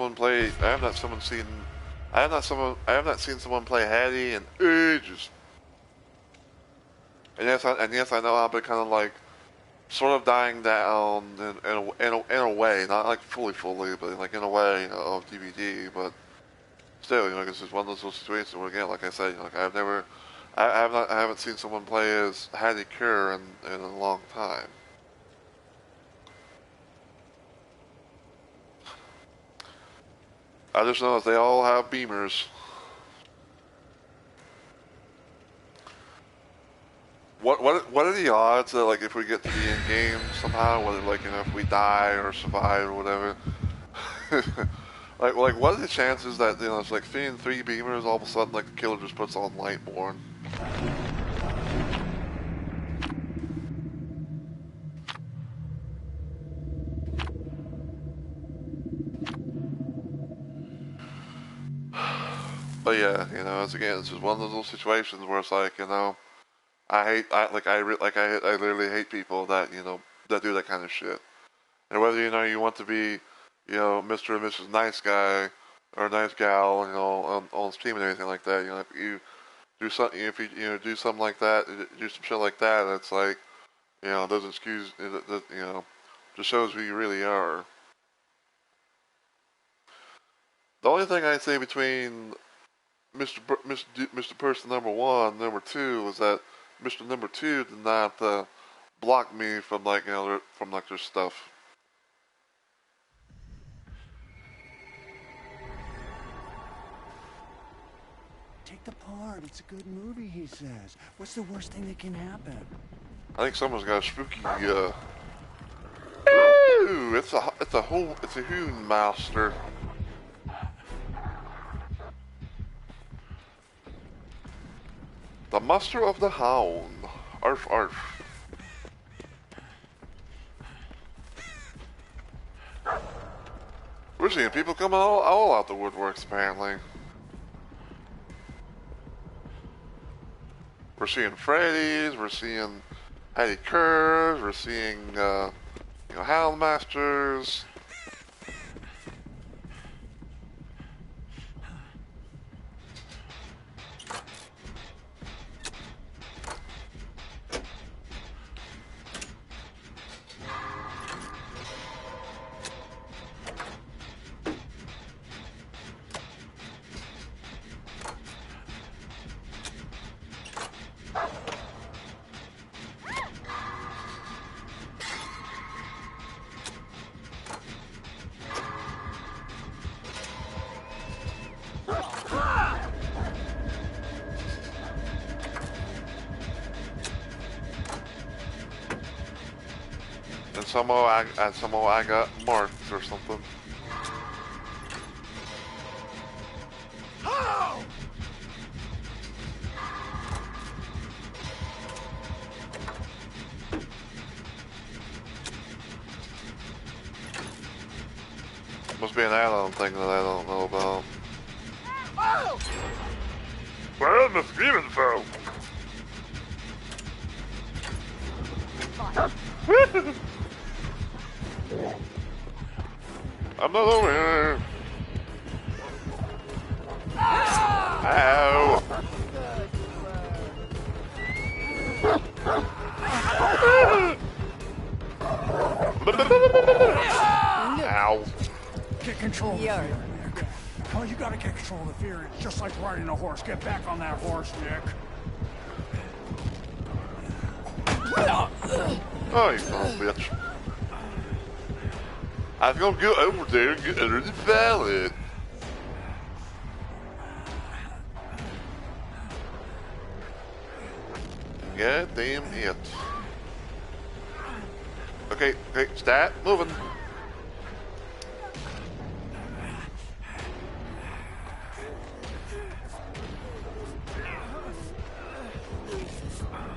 someone play Hattie in ages. And yes, I know I've been kind of like sort of dying down in a way, not like fully, but like in a way of DBD, but still, it's just one of those situations where, again, like I said, like I haven't seen someone play as Hattie Kerr in a long time. I just know that they all have beamers. What are the odds that like if we get to the end game somehow, whether like if we die or survive or whatever, like what are the chances that it's like seeing 3 beamers all of a sudden like the killer just puts on Lightborn? But yeah, it's just one of those situations where it's like I literally hate people that that do that kind of shit. And whether you want to be Mr. or Mrs. Nice Guy or Nice Gal on stream and everything like that, if you do something, if you do something like that, do some shit like that, it's like doesn't excuse just shows who you really are. The only thing I say between Mr. Person number 1, number 2 was that Mr. Number 2 did not block me from like from like their stuff. Take the part. It's a good movie, he says. What's the worst thing that can happen? I think someone's got a spooky. Ooh, it's a Hoon Master. The Master of the Hound. Arf, arf. We're seeing people coming all out the woodworks, apparently. We're seeing Freddy's, we're seeing Hattie Kerrs, we're seeing, Hound Masters. Somehow I got marked or something. must be an add-on thing that I don't know about. Oh! Where am I screaming for? I'm not over here. Ow. Ow. Get control of the fear, Nick. Oh, you gotta get control of the fear. It's just like riding a horse. Get back on that horse, Nick. Oh, you son of a bitch. I was gonna go over there and get under the pallet. God damn it. Okay, start moving.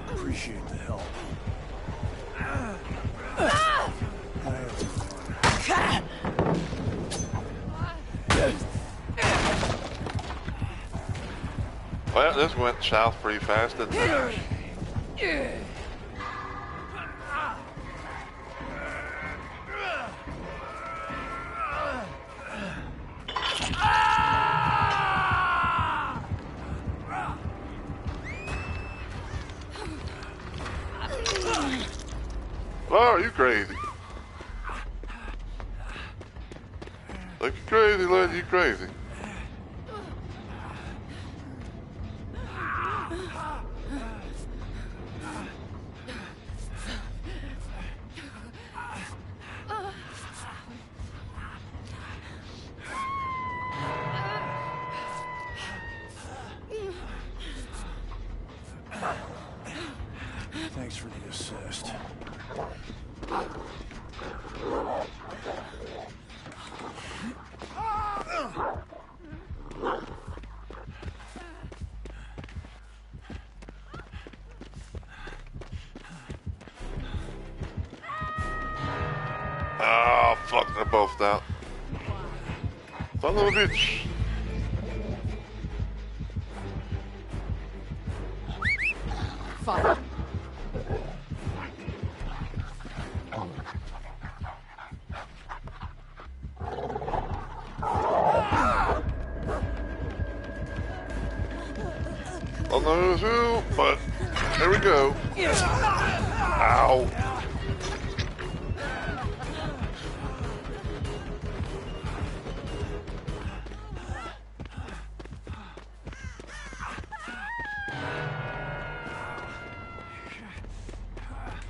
Appreciate the help. Well, this went south pretty fast, didn't it? Oh, are you crazy? Look, you crazy, lad, you crazy. Thanks for the assist. Oh, fuck, they're both down. Son of a bitch. Fine. On those who, but there we go. Ow.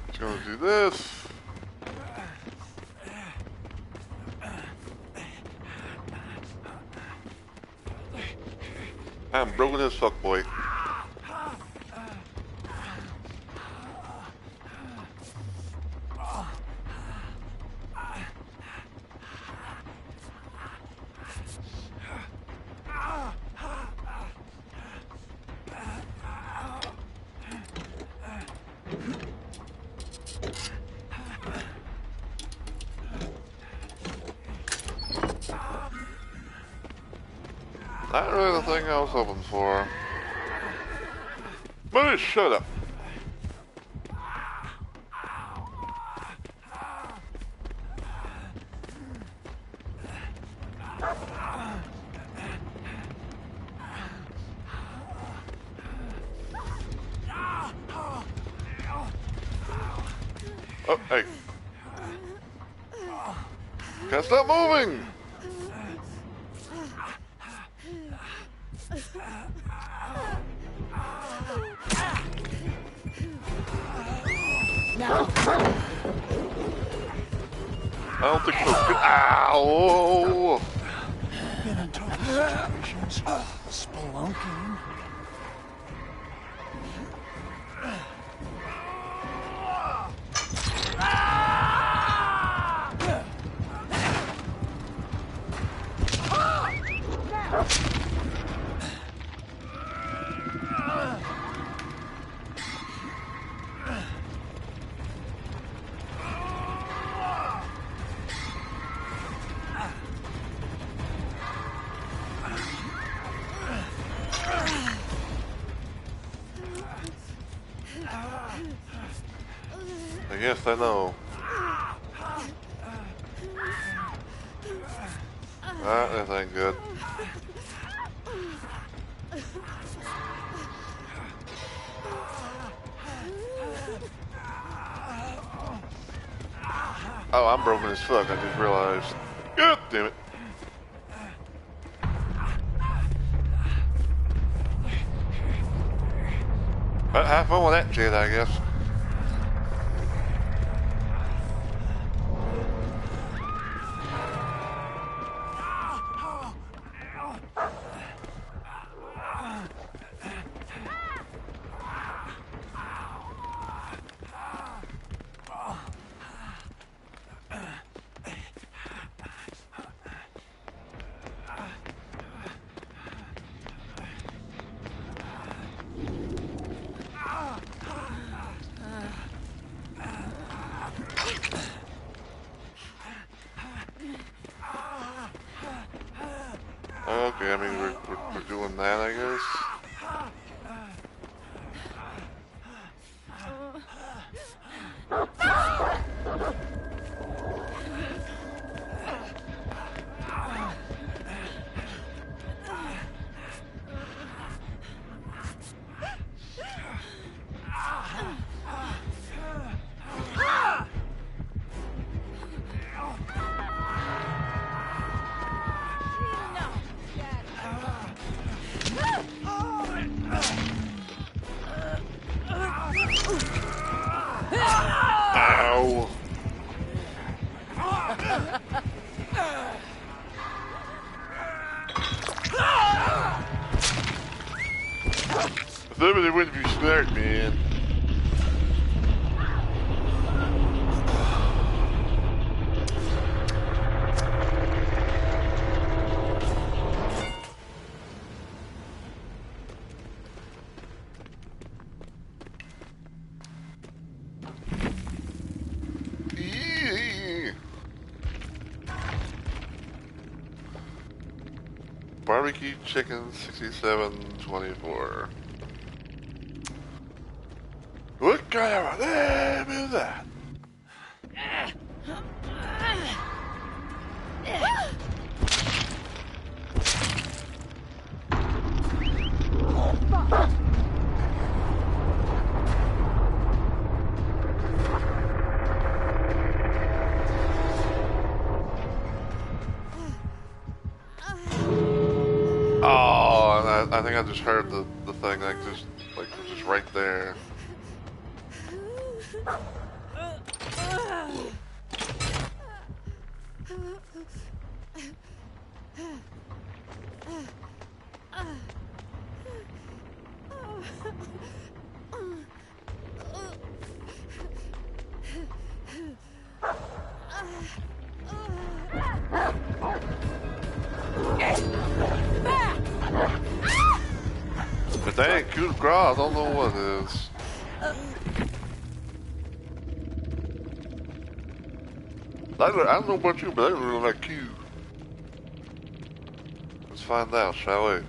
Just gonna do this. I'm broken as fuck, boy. Not really the thing I was hoping for. But shut up. Oh, hey. Can't stop moving! Now. I don't think so. Ow! Been in tough situations. Spelunking. Yes, I know. That ain't good. Oh, I'm broken as fuck, I just realized. God damn it. Well, have fun with that shit, I guess. Okay, I mean, we're doing that, I guess. Ow! Somebody wouldn't be smart, man. Eee. Barbecue chicken 6724. What kind of a name is that? Oh, I think I just heard the thing like just right there. If that ain't coup de grace, I don't know what is. I don't know about you, but I really like Q. Let's find out, shall we?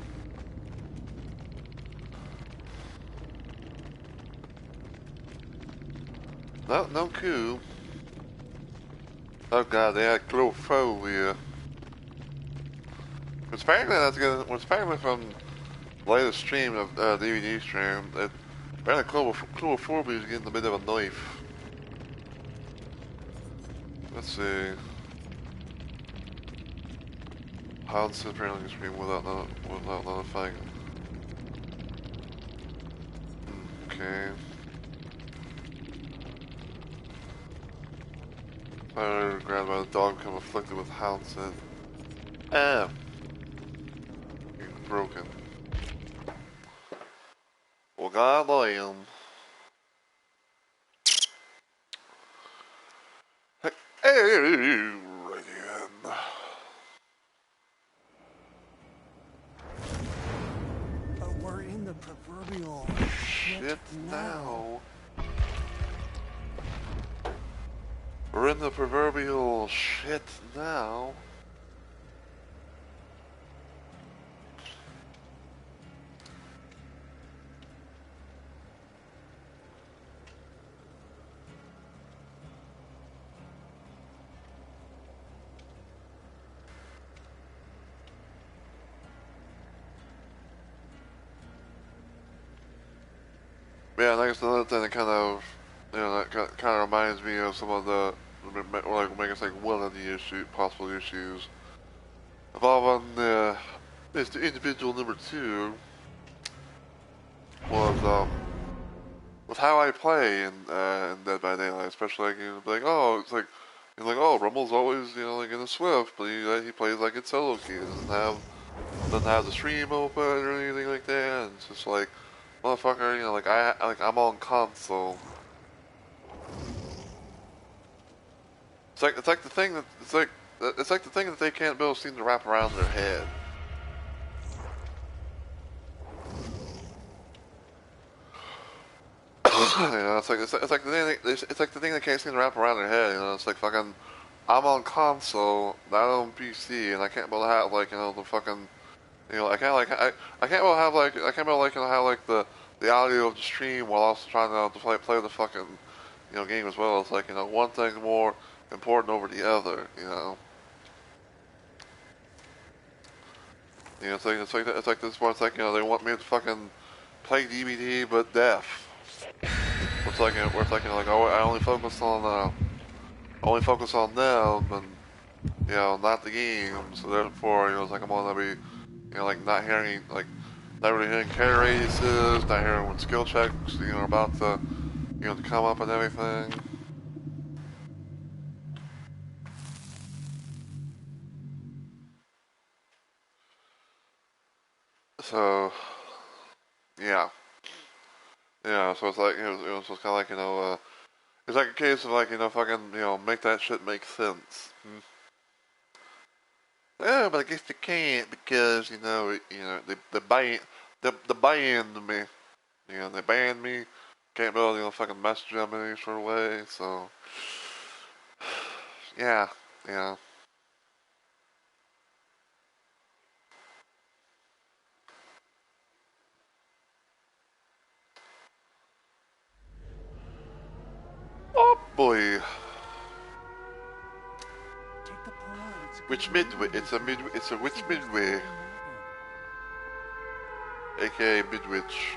No Q. Oh god, they had chlorophobe. It's apparently from the latest stream of DVD stream that apparently chlorophobia is getting a bit of a knife. Let's see. Hansen apparently can scream without notifying. Okay. Fire grabbed by the dog become afflicted with Hansen. Ah! Broken. Well, goddamn. Hey, right again. We're in the proverbial Shit now. We're in the proverbial shit now. Yeah, and I guess another thing that kind of, that kind of reminds me of some of the, or like, I guess like one of the possible issues involving Mr. Individual number 2 was with how I play in Dead by Daylight, especially like oh, it's like. Oh, Rummel's always, like in a Swift, but he plays like it's solo queue. Doesn't have the stream open or anything like that. And it's just like, motherfucker, I'm on console. It's like the thing that it's like the thing that they can't build seem to wrap around their head. It's like the thing that can't seem to wrap around their head. It's like fucking, I'm on console, not on PC, and I can't be able to have the fucking, I can't be able to have have the audio of the stream while also trying to play the fucking game as well. It's like one thing's more important over the other. It's like this one. It's like they want me to fucking play DBD but deaf. It's like I only focus on them and not the game. So therefore it's like I'm gonna be not hearing not really hearing carry races, not hearing when skill checks are about to to come up and everything. So yeah. So it's like it was just kind of like it's like a case of fucking make that shit make sense. Yeah, but I guess they can't because they banned me. They banned me. Can't really fucking message them in any sort of way. So yeah. Oh boy. Which midway? It's a which midway? AKA midwich.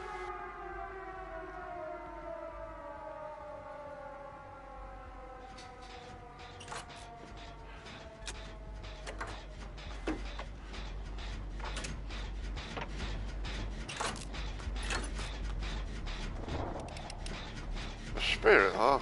A spirit, huh?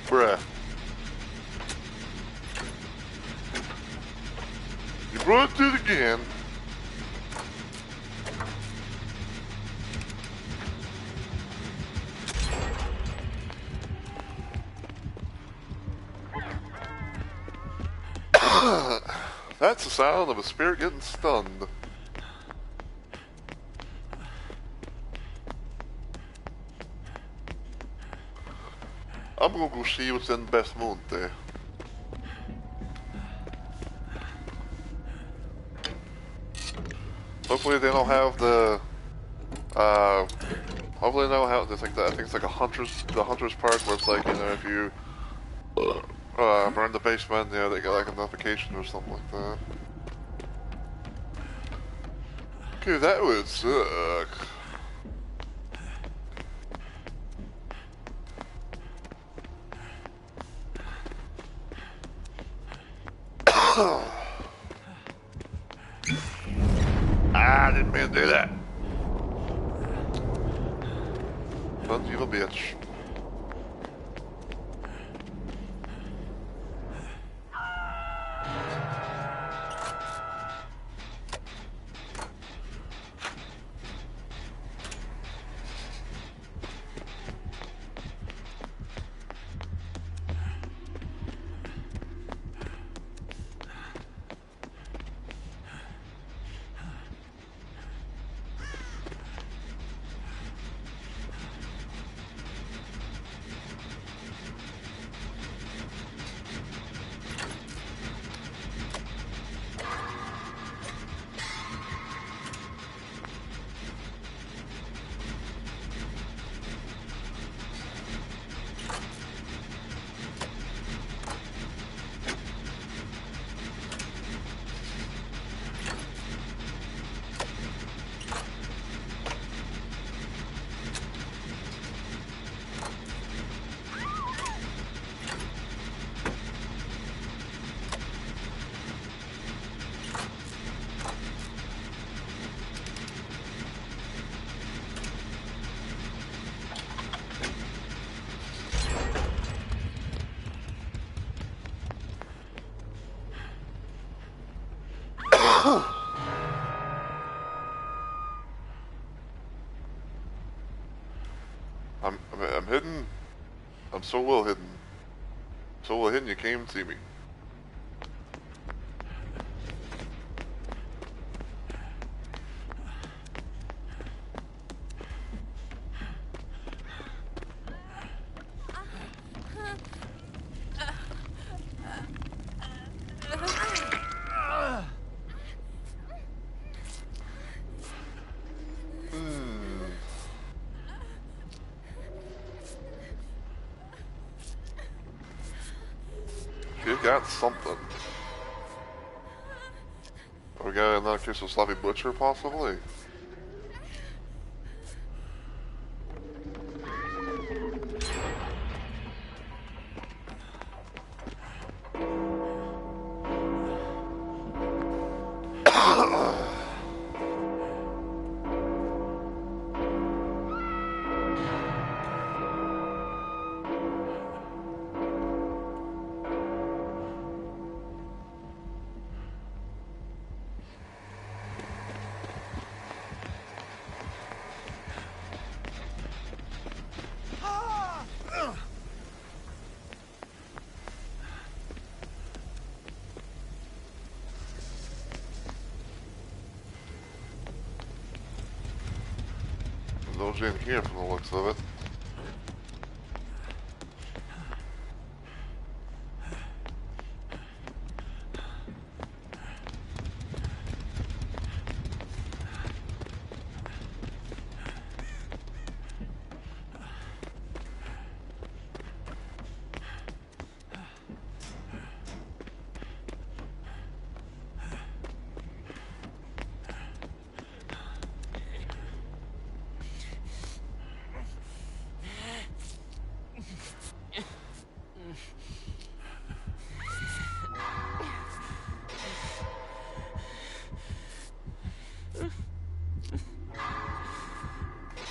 Bruh. You brought it again. That's the sound of a spirit getting stunned. I'm gonna go see what's in Basmonte. Hopefully they don't have the, hopefully they don't have, it's like the, I think it's like the hunter's part where it's like, if you, burn the basement, they get like a notification or something like that. Okay, that would suck. I didn't mean to do that. Sons of a bitch. I'm hidden. I'm so well hidden. So well hidden you can't even see me. You got something. We got another case of sloppy butcher, possibly. Those in here from the looks of it.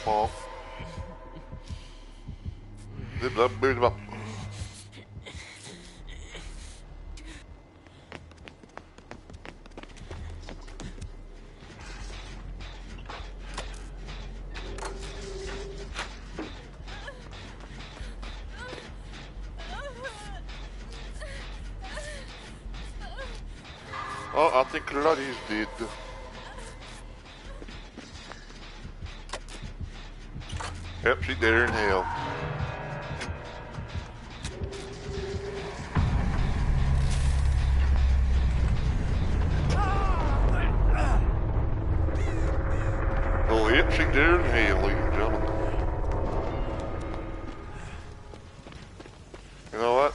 Oh. Zip up, beard up. Oh, I think Laddie's dead. Yep, she's there in hell. Oh, yep, she's there in hell, ladies and gentlemen. You know what?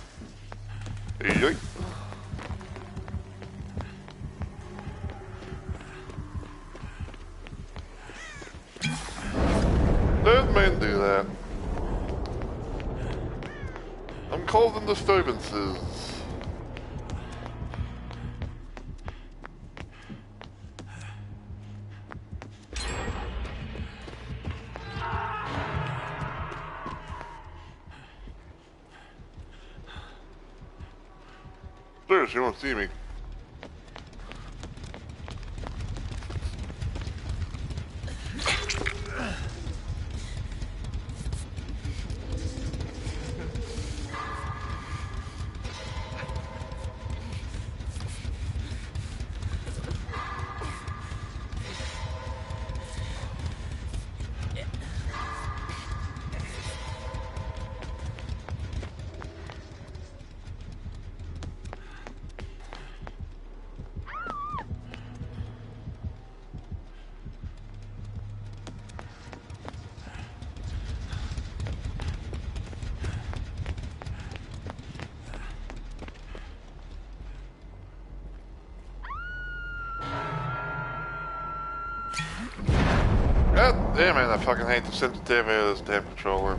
Easy. Dead men do that. I'm causing disturbances. but she won't see me. God damn it, I fucking hate the sensitivity of this damn controller.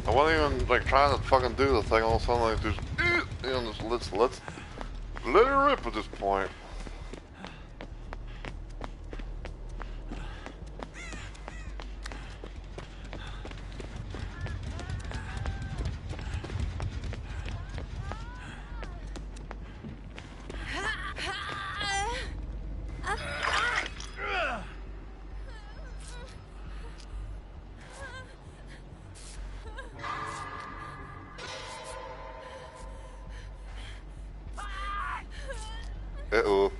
I wasn't even like trying to fucking do the thing, all of a sudden like just, you know, just let's let it rip at this point. Uh-oh.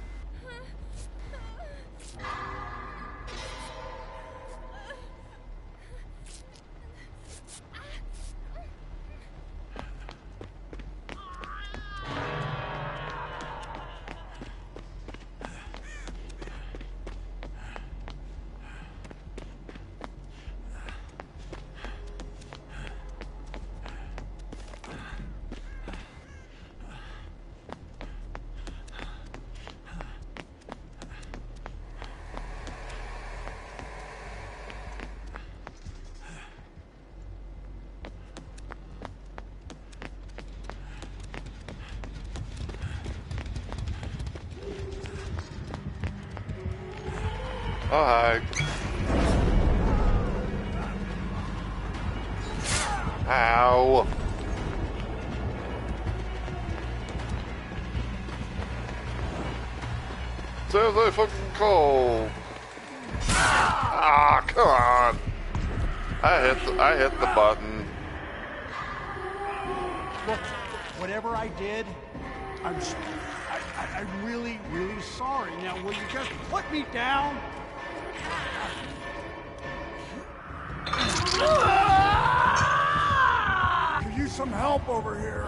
Oh, hi. Ow. Sounds like fucking cold. Ah, come on. I hit the button. Look, whatever I did, I'm really, really sorry. Now, will you just put me down? Could use some help over here.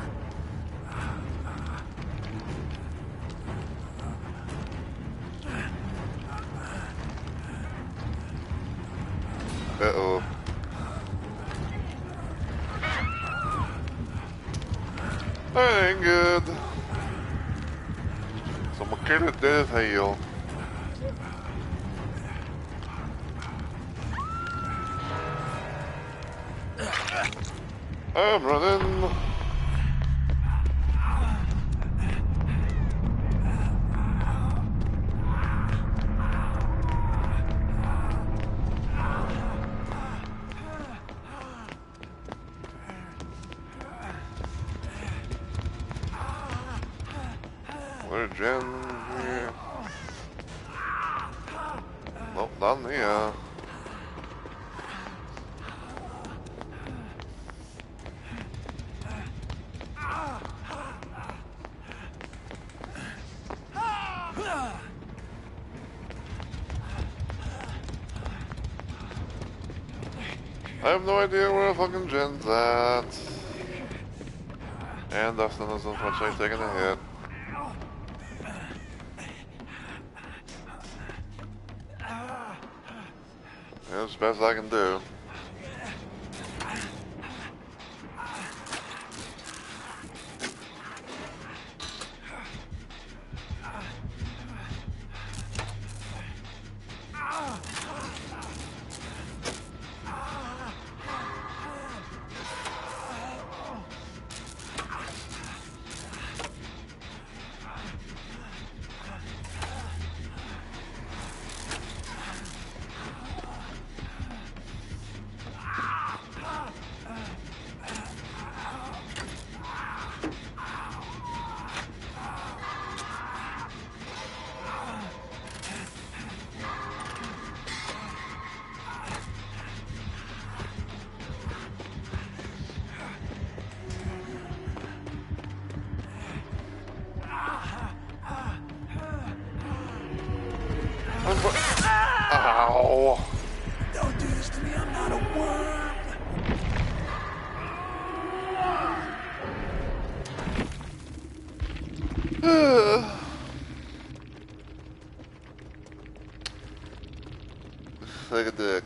Uh-oh. That ain't good. So I'm gonna dead as hell. I'm running. Where's Jen? Here. Nope, not in here. I have no idea where fucking Jen's at. And Dustin is unfortunately taking a hit. Yeah, it's the best I can do. Ow! Don't do this to me, I'm not a worm. Like a dick.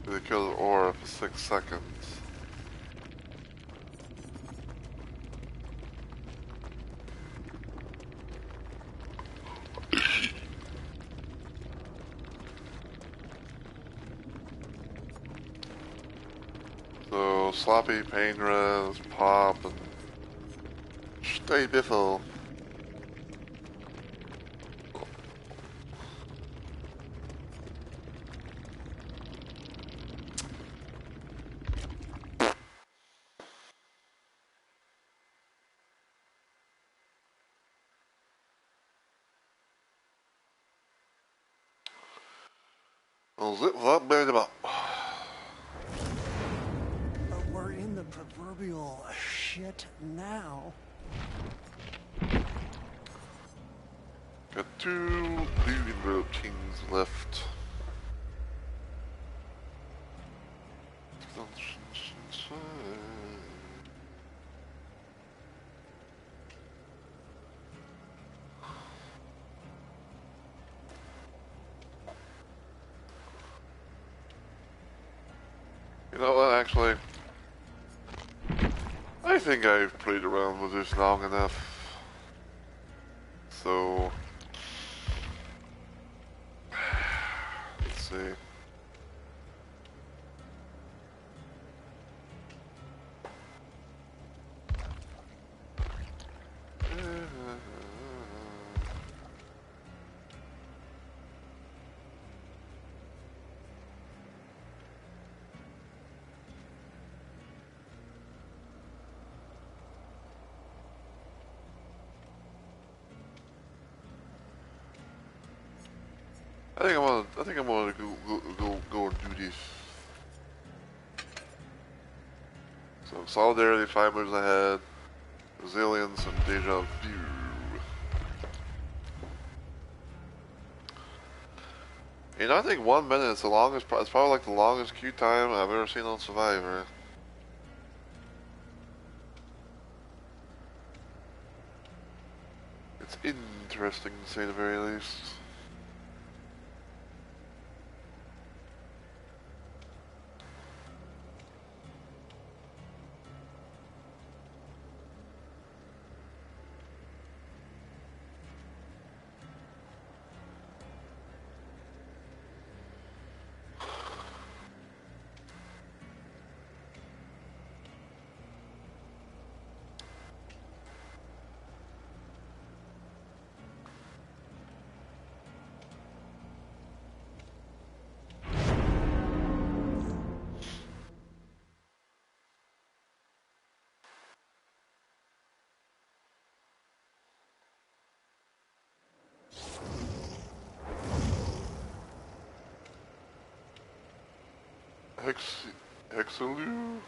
They killed the aura for 6 seconds. So, sloppy, pain res, pop, and stay biffle. Well, zip that bad about. We're in the proverbial shit now. Got 2 looting routines left. You know what, actually? I think I've played around with this long enough. So... let's see. I think I'm gonna go and do this. So solidarity, 5 moves ahead, resilience, and deja vu. You know, I think 1 minute is the longest. It's probably like the longest queue time I've ever seen on Survivor. It's interesting to say the very least. Hexaloo.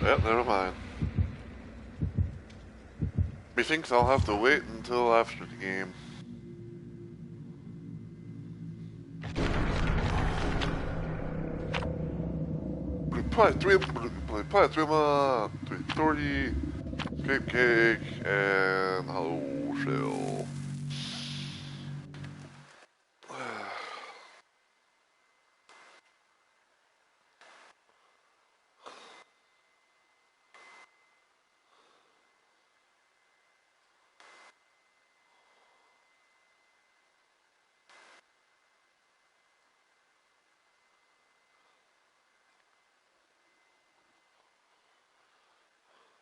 Yep, never mind. Methinks I'll have to wait until after the game. Plant 330, Escape Cake, and Hello Shell.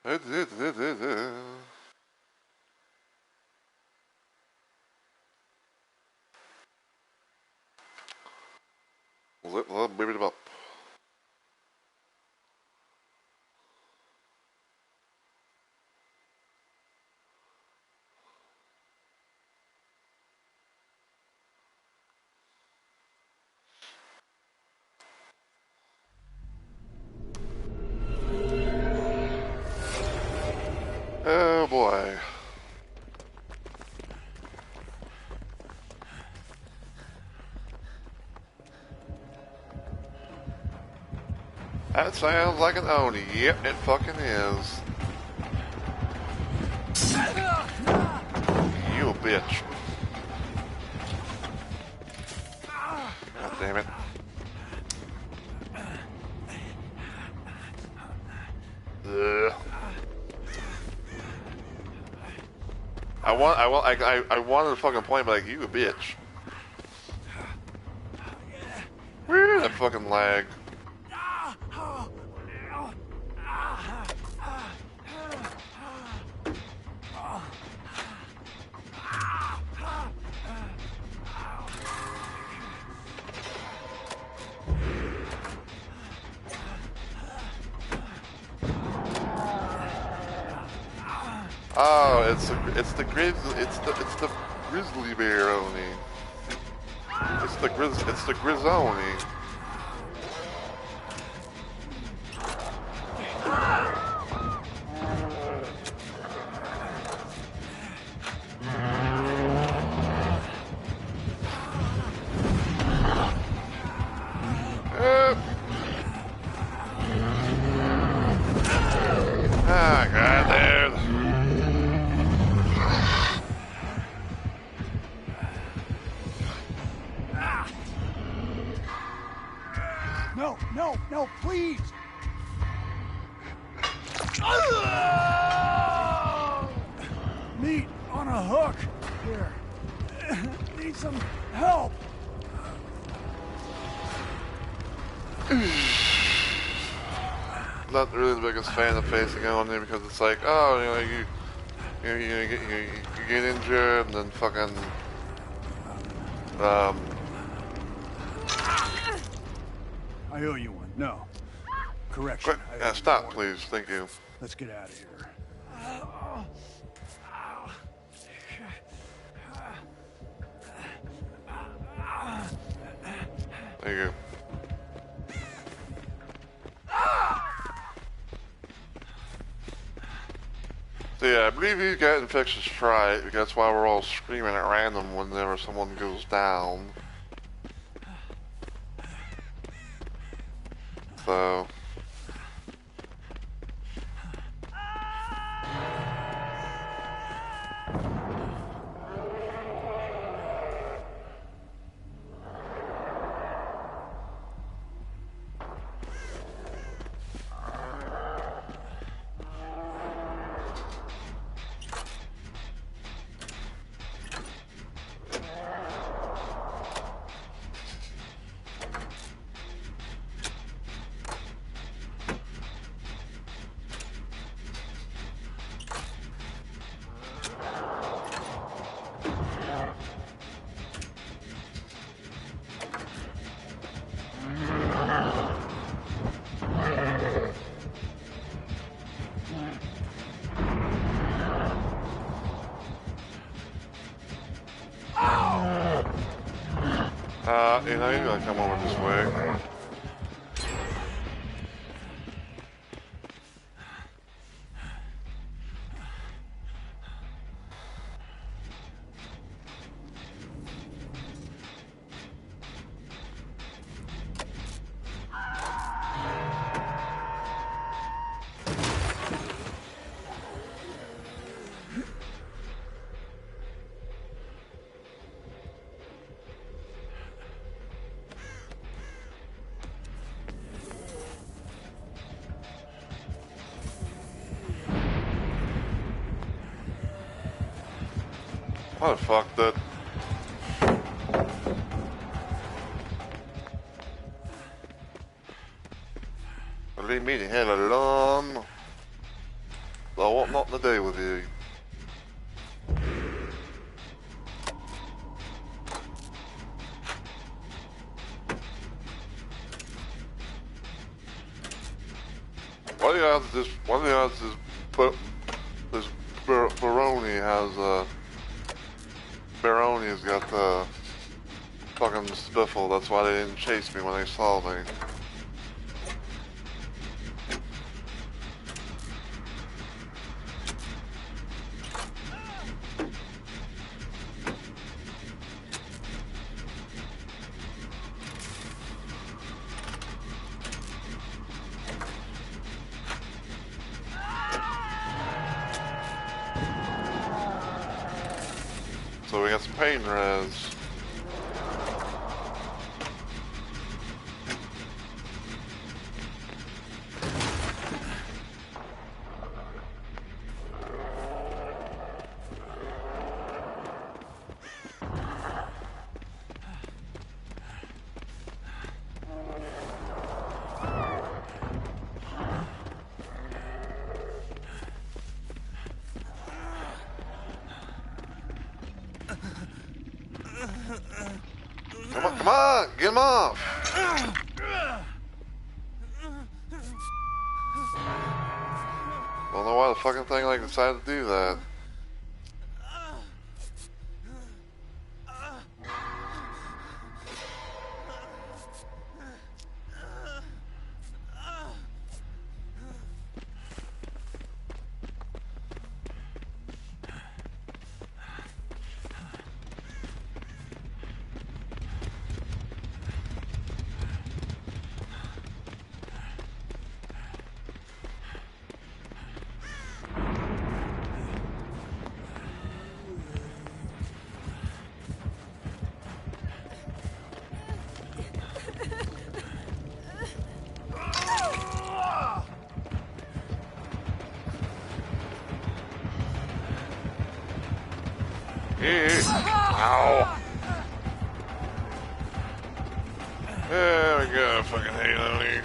Well, maybe them up. Oh boy. That sounds like an Oni. Yep, it fucking is. You a bitch. God damn it. Ugh. I wanted to fucking point, but like, you a bitch. Where that fucking lag? Oh, it's the grizzly bear Oni. It's the grizzoni. Ah, god damn. No, please! Meat on a hook! Here. Need some help! Not really the biggest fan of facing Oni because it's like, oh, you get injured and then fucking I owe you one. No. Correction. stop, please. Thank you. Let's get out of here. Thank you. So yeah, I believe he's got infectious fright. That's why we're all screaming at random whenever someone goes down. So... you know, you're gonna come over this way. What the fuck, dude? Leave me the hell alone. I want not in a day with you. What are the odds this Baroni has got the fucking spiffle? That's why they didn't chase me when they saw me. So we got some pain res. Come on, get him off! Don't know why the fucking thing like decided to do that. Ow. There we go, fucking Haley.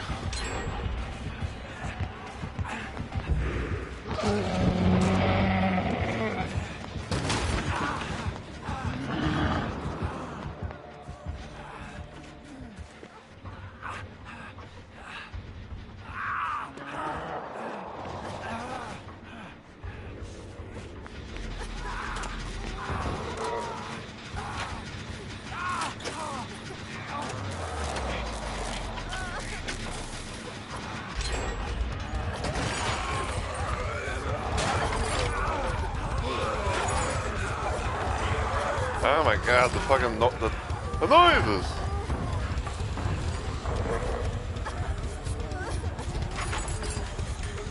Oh my god, the fucking the noises!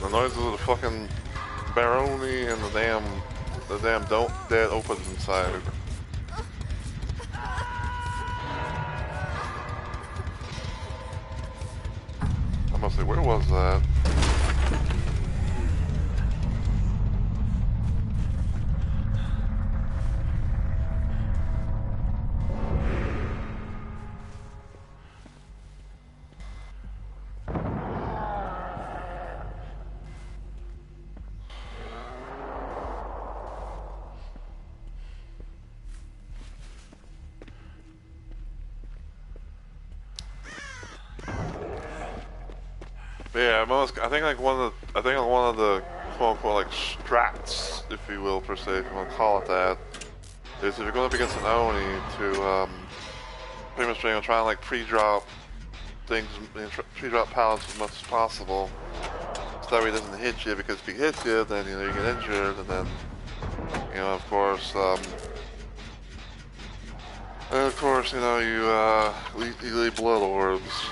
The noises of the fucking Baroni and the damn dead opens inside. I must say, where was that? Yeah, I think like one of the quote unquote like strats, if you will, per se, if you want to call it that, is if you're going up against an Oni to pretty much try and like pre-drop things, pre-drop pallets as much as possible, so that way he doesn't hit you, because if he hits you, then you get injured, and then of course you leave blood orbs.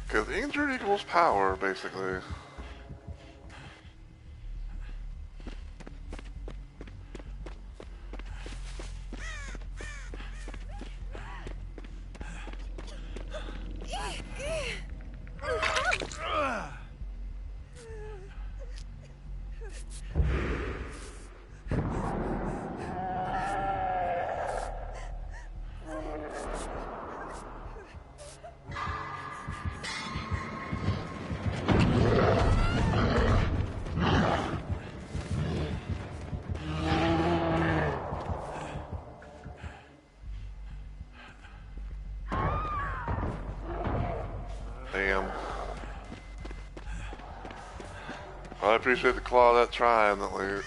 Because injured equals power, basically. Damn. Well, I appreciate the Claudette trying at least.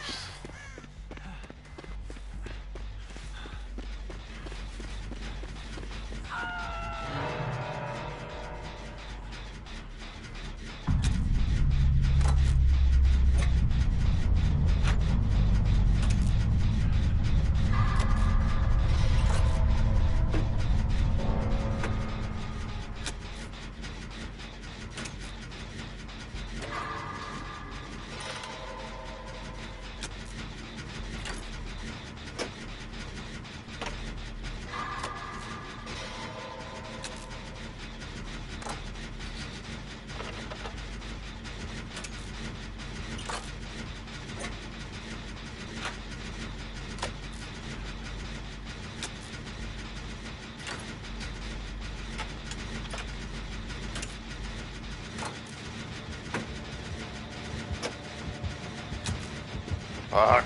Fuck.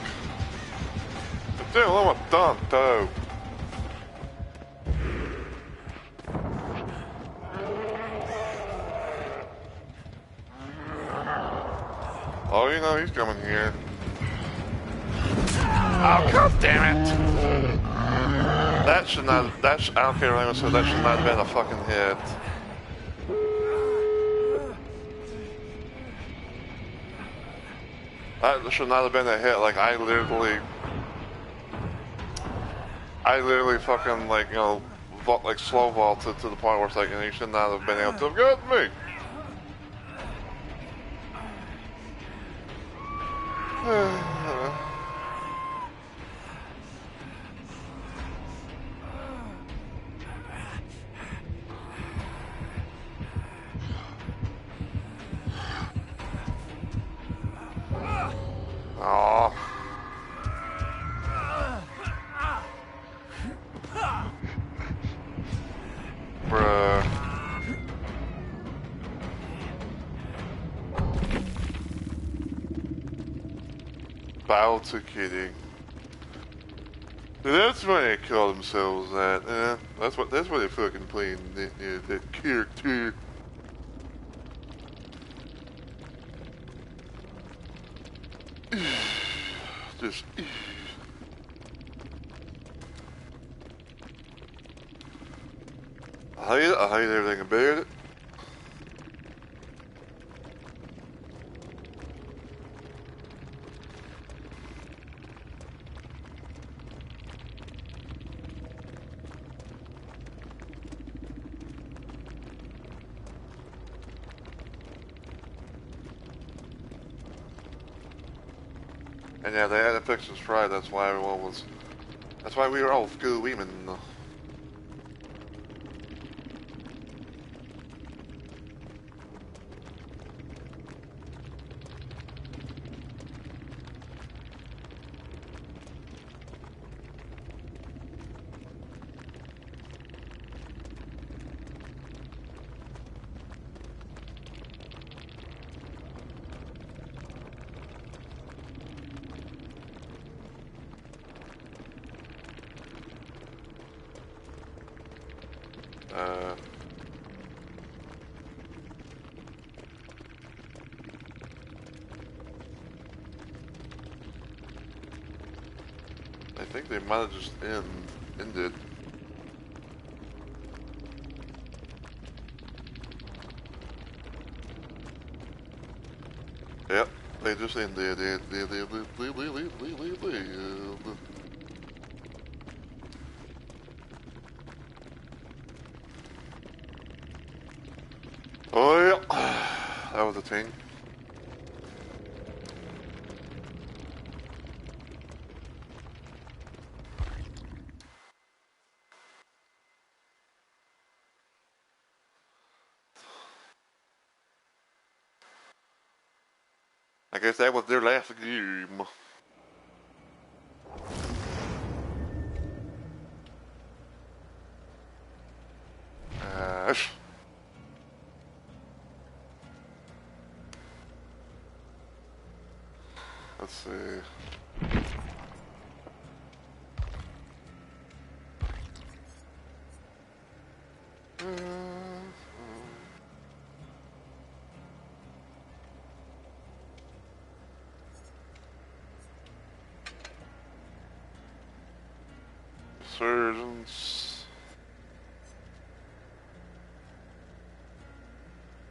Damn, I'm a dumb toe. Oh, you know he's coming here. Oh, god damn it! That should not. I don't care what anyone says. That should not have been a fucking hit. That should not have been a hit. Like I literally fucking like like slow vaulted to the point where it's like, and he should not have been able to have got me. Oh. Bruh. Bow to Kitty. That's what they call themselves that. That's what they're fucking playing that character. Just I hate everything about it. And yeah, they had to fix this Friday. That's why everyone was. That's why we were all good women. I think they might have just ended. Yep, they just ended. Oh yeah, that was a thing. I guess that was their last game. Let's see. Resurgence.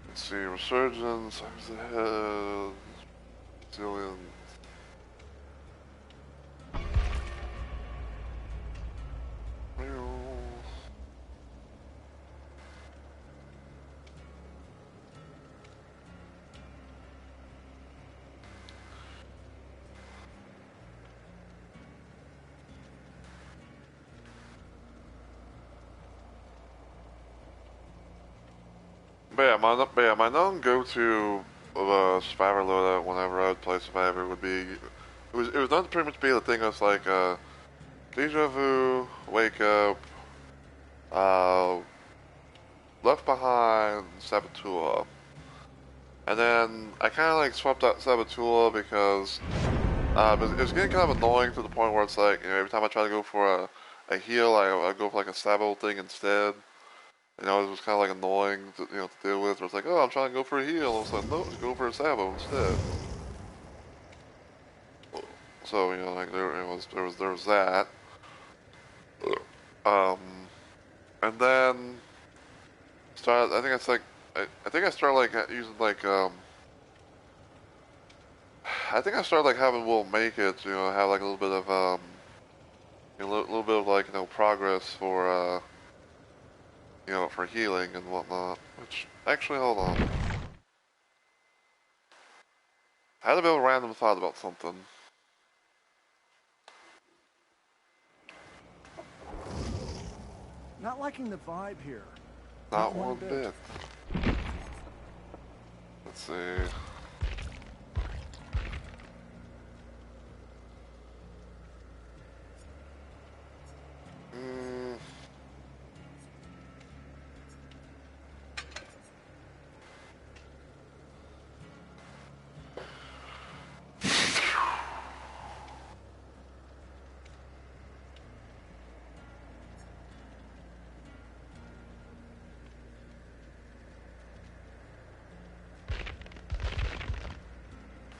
Let's see, Resurgence, I was ahead. Zillion. But yeah, my known go-to Survivor loadout whenever I would play Survivor would be, it was not pretty much be the thing that's like, Deja Vu, Wake Up, uh, Left Behind, Saboteur. And then I kind of like swapped out Saboteur because it was getting kind of annoying to the point where it's like, you know, every time I try to go for a heal, I go for like a Sabo thing instead. You know, it was kind of like annoying to, you know, to deal with. Where it's like, oh, I'm trying to go for a heal. All of a sudden, no, go for a Sabo instead. So, you know, like there was that. Um, and then started. I think it's like I think I started like using like I think I started like having Will make it. You know, have like a little bit of you know, a little bit of like, you know, progress for you know, for healing and whatnot. Which actually, hold on. I had a bit of a random thought about something. Not liking the vibe here. Not one bit. Let's see.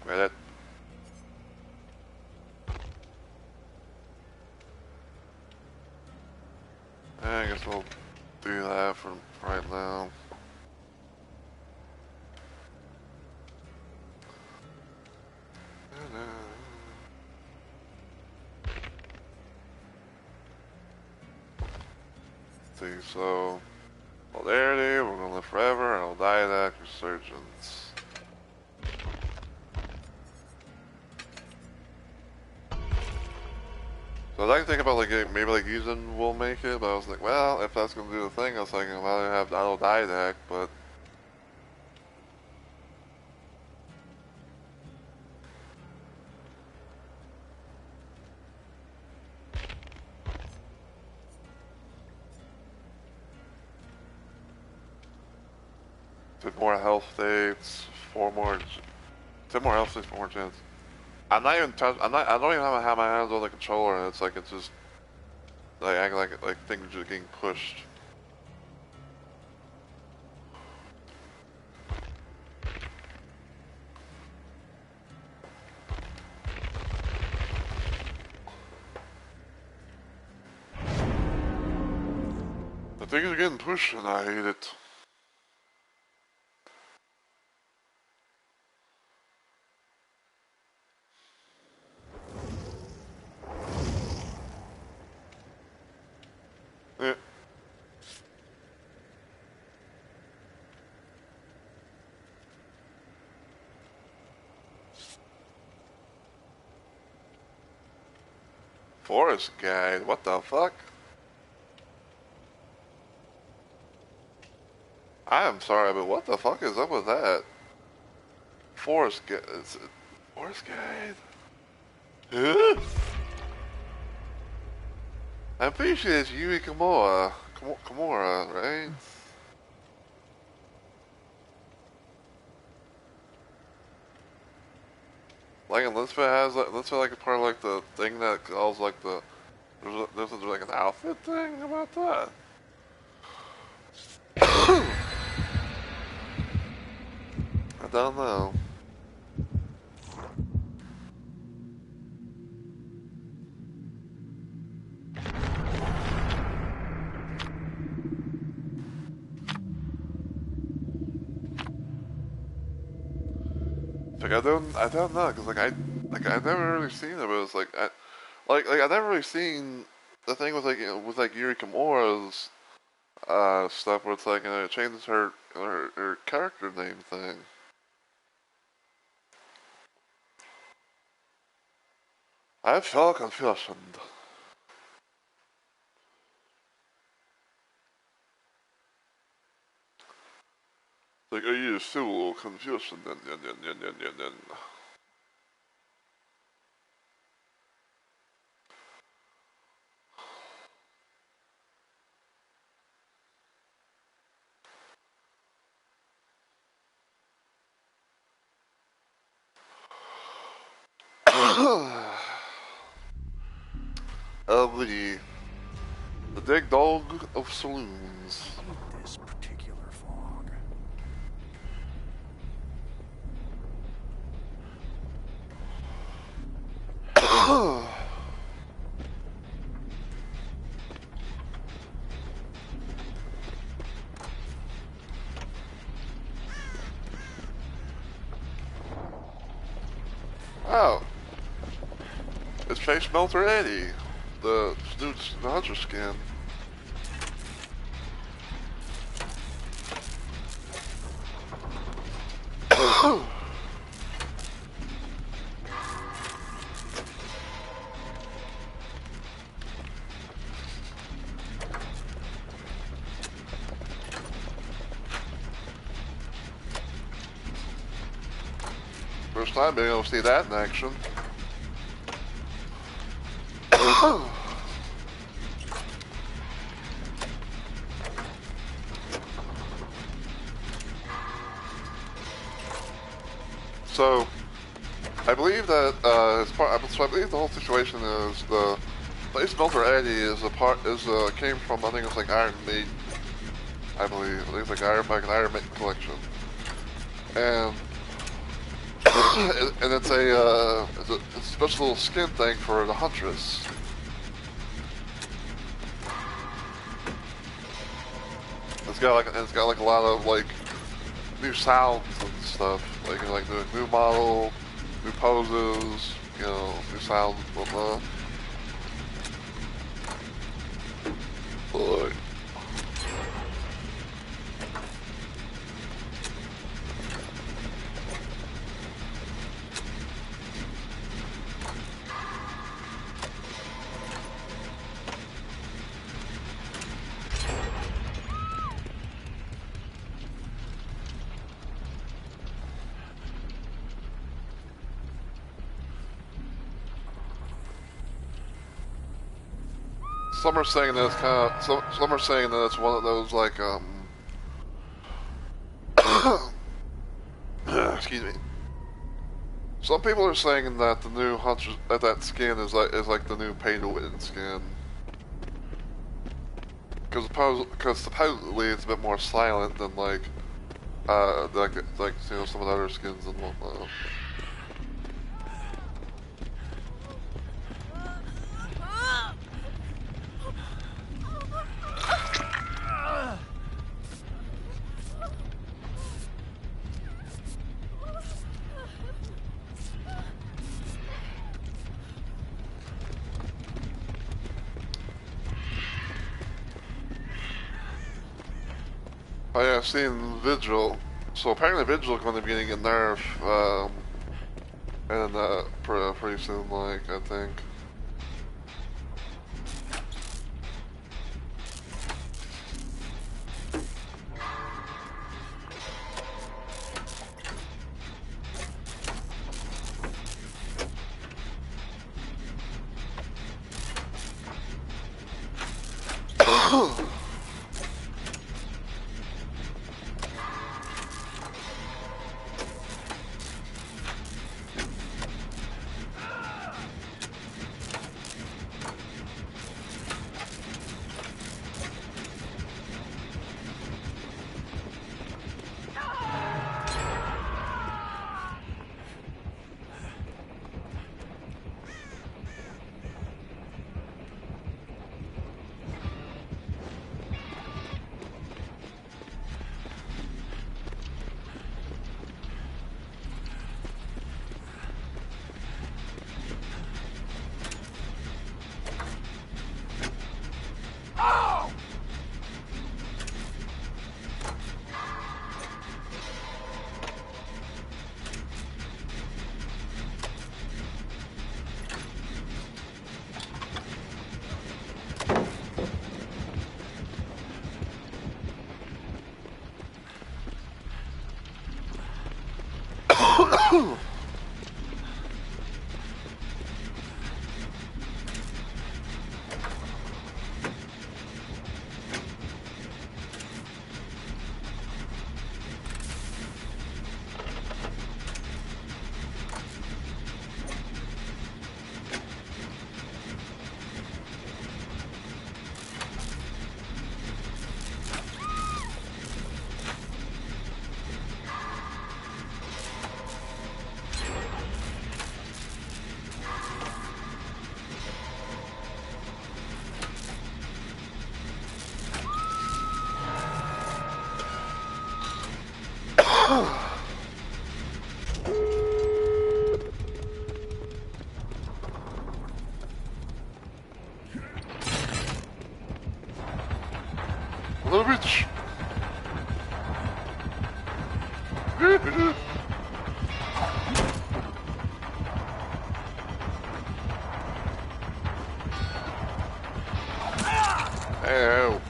Wait, I guess we'll do that for right now. See, so polarity, we're gonna live forever, and I'll die that resurgence. So I was like thinking about like maybe like using will make it, but I was like, well, if that's gonna do the thing, I was like, I'd rather have I'll die that, but Did more health states, 10 more health states, 4 more chance. I'm not even touch. I don't even have my hands on the controller, and it's like it's just like acting like things are just getting pushed. The things are getting pushed, and I hate it. Yeah. Forest guide, what the fuck? I am sorry, but what the fuck is up with that? Forest guide, forest guide? Huh? I'm pretty sure it's Yui Kimura, right? Like, unless it has, like, let's say like a part of like the thing that calls like the, there's like an outfit thing about that. I don't know. Like I don't know, cause like I've never really seen it, but it's like I never really seen the thing with like with like Yuri Kimura's stuff where it's like it changes her character name thing. I feel confusion. Like are you so confusion? Then. The big dog of saloons. This particular fog. Oh, it's Face Melter Eddie, the dude's the hunter skin. First time being able to see that in action. So, I believe that so I believe the whole situation is the Face Melter Eddie came from, I think it's like Iron Maiden, I believe. I think it's like an Iron Maiden collection, and and it's a special little skin thing for the Huntress. It's got like a lot of like new sounds and stuff, like the new model, new poses, new sounds and whatnot. Boy. Some are saying that it's kind of some are saying that it's one of those like excuse me. Some people are saying that the new hunter that skin is like the new pay to win skin. Because supposedly it's a bit more silent than like some of the other skins and whatnot. Oh yeah, I've seen Vigil. So apparently Vigil is going to be getting a nerf, and pretty soon, like I think. Little bitch. Ow.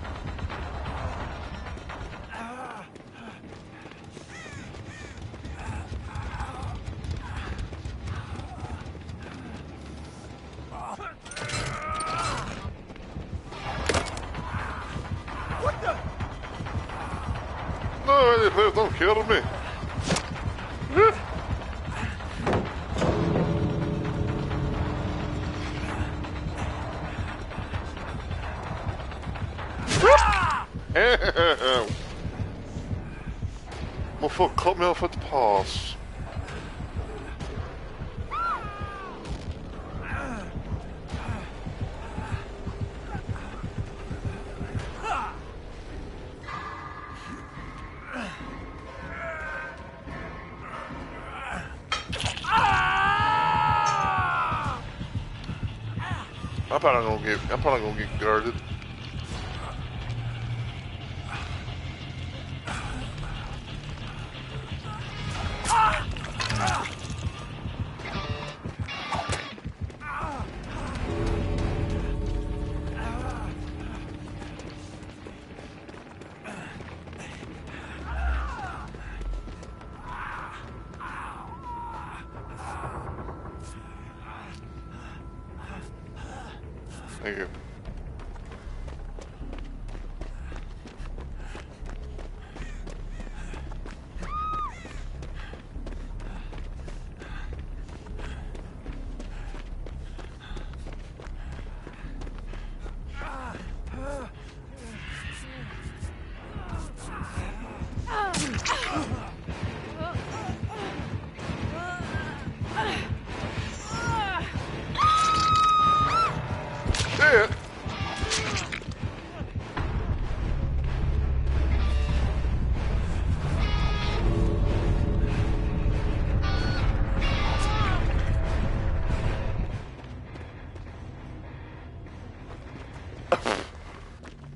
What the? No, please don't kill me. My foot cut me off at the pass. I'm probably gonna get guarded. Thank you. Shit!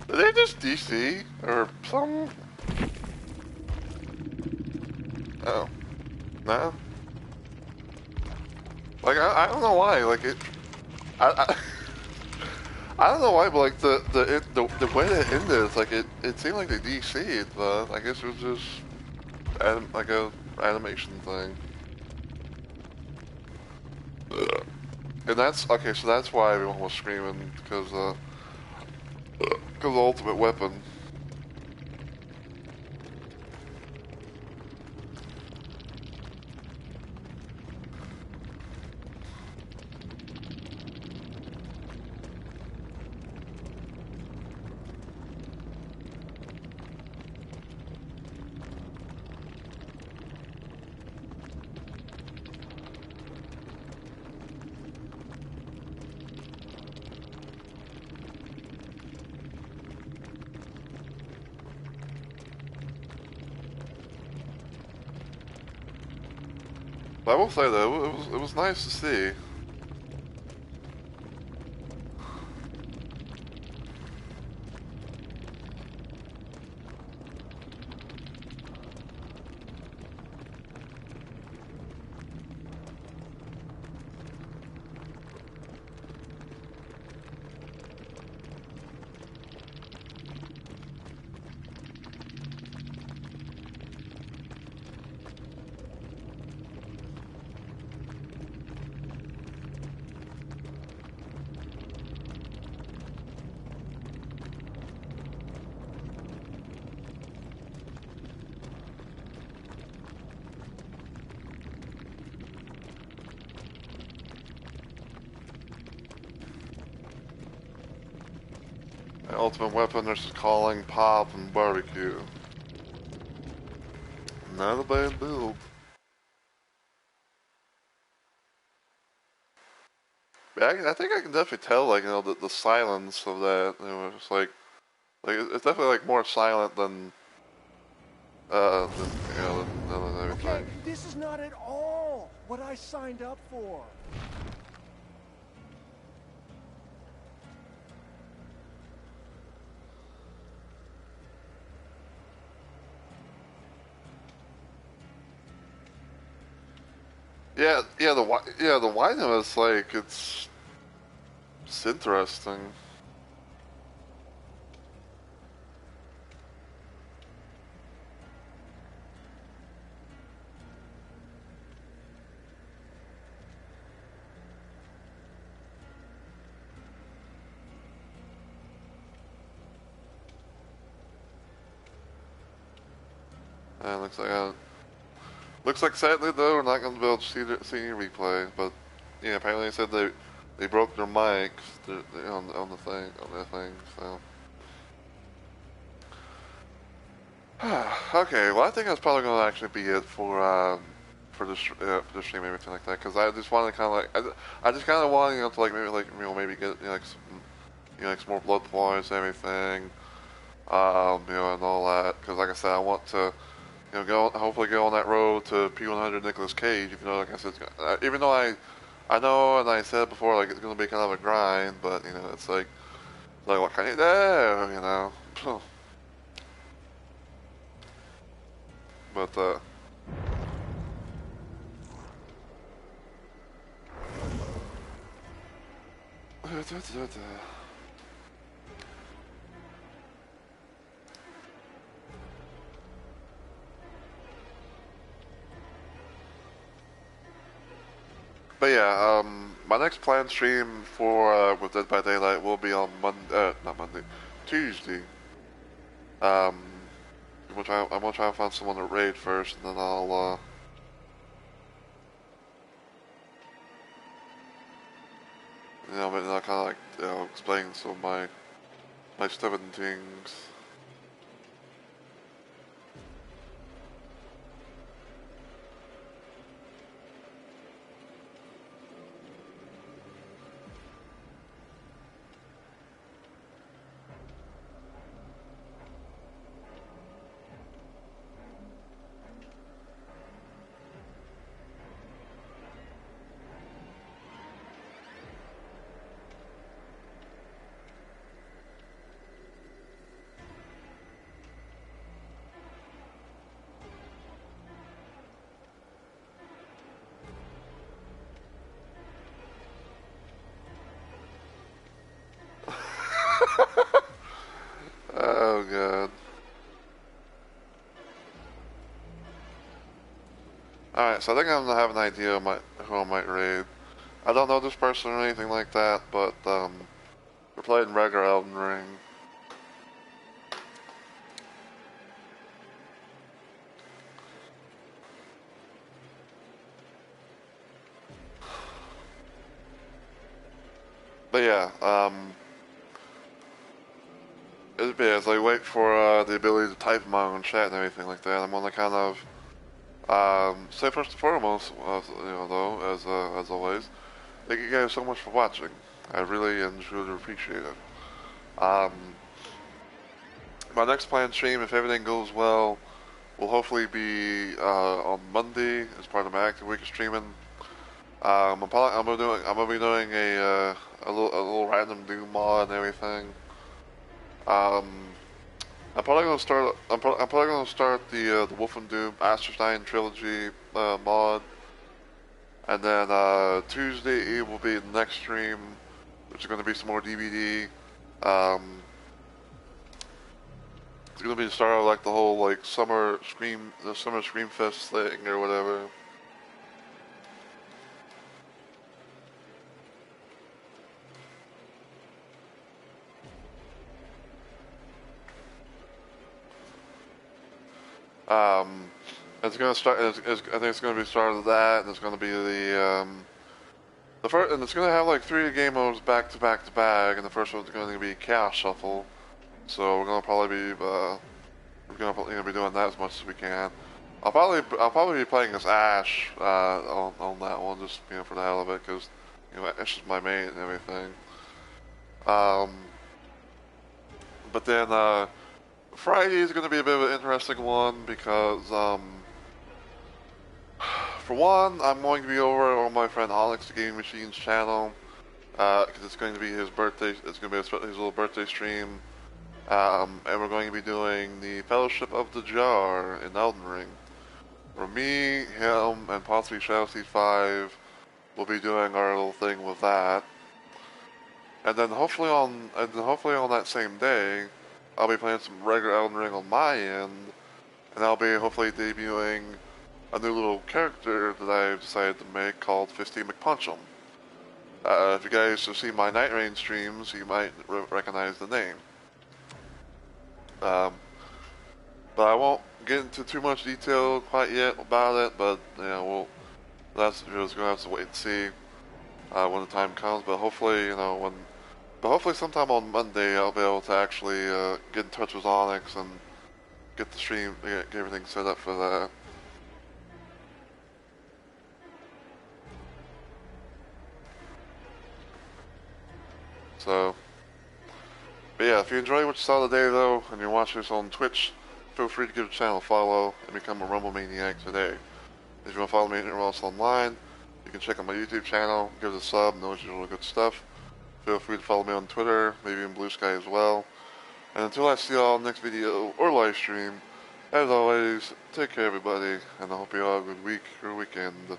Did they just DC or something? Oh, no. Like I don't know why. Like it, I I don't know why, but like the way that it ended, like it seemed like they DC'd, but I guess it was just like a animation thing. Ugh. And that's okay. So that's why everyone was screaming because the ultimate weapon. But I will say though, it was nice to see. The ultimate weapon versus calling, pop, and barbecue. Not a bad build. Yeah, I think I can definitely tell, like, you know, the silence of that. You know, it's like it's definitely like more silent than you know, than everything. Okay, this is not at all what I signed up for. the winding is like it's interesting. And looks like sadly though we're not gonna be able to see any replay, but yeah, apparently they said they broke their mics on the thing so. Okay, well I think that's probably gonna actually be it for the stream and everything like that, because I just wanted to kind of like I just kind of wanted to like maybe get like some, like some more blood points and everything, and all that, because like I said I want to hopefully go on that road to P100 Nicolas Cage, even though like I said even though I know and I said before like it's gonna be kind of a grind, but it's like what can you do, but But yeah, my next planned stream for with Dead by Daylight will be on not Monday, Tuesday. I'm gonna try and find someone to raid first, and then I'll but then I'll kind of like explain some of my stuff and things. Oh god. Alright, so I think I'm gonna have an idea of who I might raid. I don't know this person or anything like that, but we're playing regular Elden Ring. But yeah, as I wait for the ability to type in my own chat and everything like that, I'm gonna kind of say first and foremost, though, as always, thank you guys so much for watching. I really and truly appreciate it. My next planned stream, if everything goes well, will hopefully be on Monday as part of my active week of streaming. I'm gonna be doing a little random Doom mod and everything. I'm probably gonna start the Wolfen Doom Asterstein trilogy mod, and then Tuesday will be the next stream, which is gonna be some more DBD. It's gonna be the start of like the whole like summer Scream Fest thing or whatever. It's gonna start. I think it's gonna be the start of that, and it's gonna be the first, and it's gonna have like 3 game modes back to back to back, and the first one's gonna be Chaos Shuffle. So we're gonna probably be be doing that as much as we can. I'll probably be playing as Ash on that one, just for the hell of it, because Ash is my mate and everything. But then Friday is going to be a bit of an interesting one because, for one, I'm going to be over on my friend Onyx, the Gaming Machine's channel, because it's going to be his birthday. It's going to be his little birthday stream, and we're going to be doing the Fellowship of the Jar in Elden Ring. where me, him, and possibly Shadow C5 will be doing our little thing with that. And then hopefully on that same day, I'll be playing some regular Elden Ring on my end, and I'll be hopefully debuting a new little character that I've decided to make called Fisty McPunch'em. If you guys have seen my Night Rain streams, you might recognize the name. But I won't get into too much detail quite yet about it, but that's just gonna have to wait and see when the time comes. But hopefully, hopefully sometime on Monday I'll be able to actually get in touch with Onyx and get the stream, get everything set up for that. So, but yeah, if you enjoyed what you saw today though, and you're watching this on Twitch, feel free to give the channel a follow and become a Rumble Maniac today. If you want to follow me anywhere else online, you can check out my YouTube channel, give it a sub, know usual good stuff. Feel free to follow me on Twitter, maybe in Blue Sky as well. And until I see y'all next video or live stream, as always, take care everybody, and I hope you all have a good week or weekend.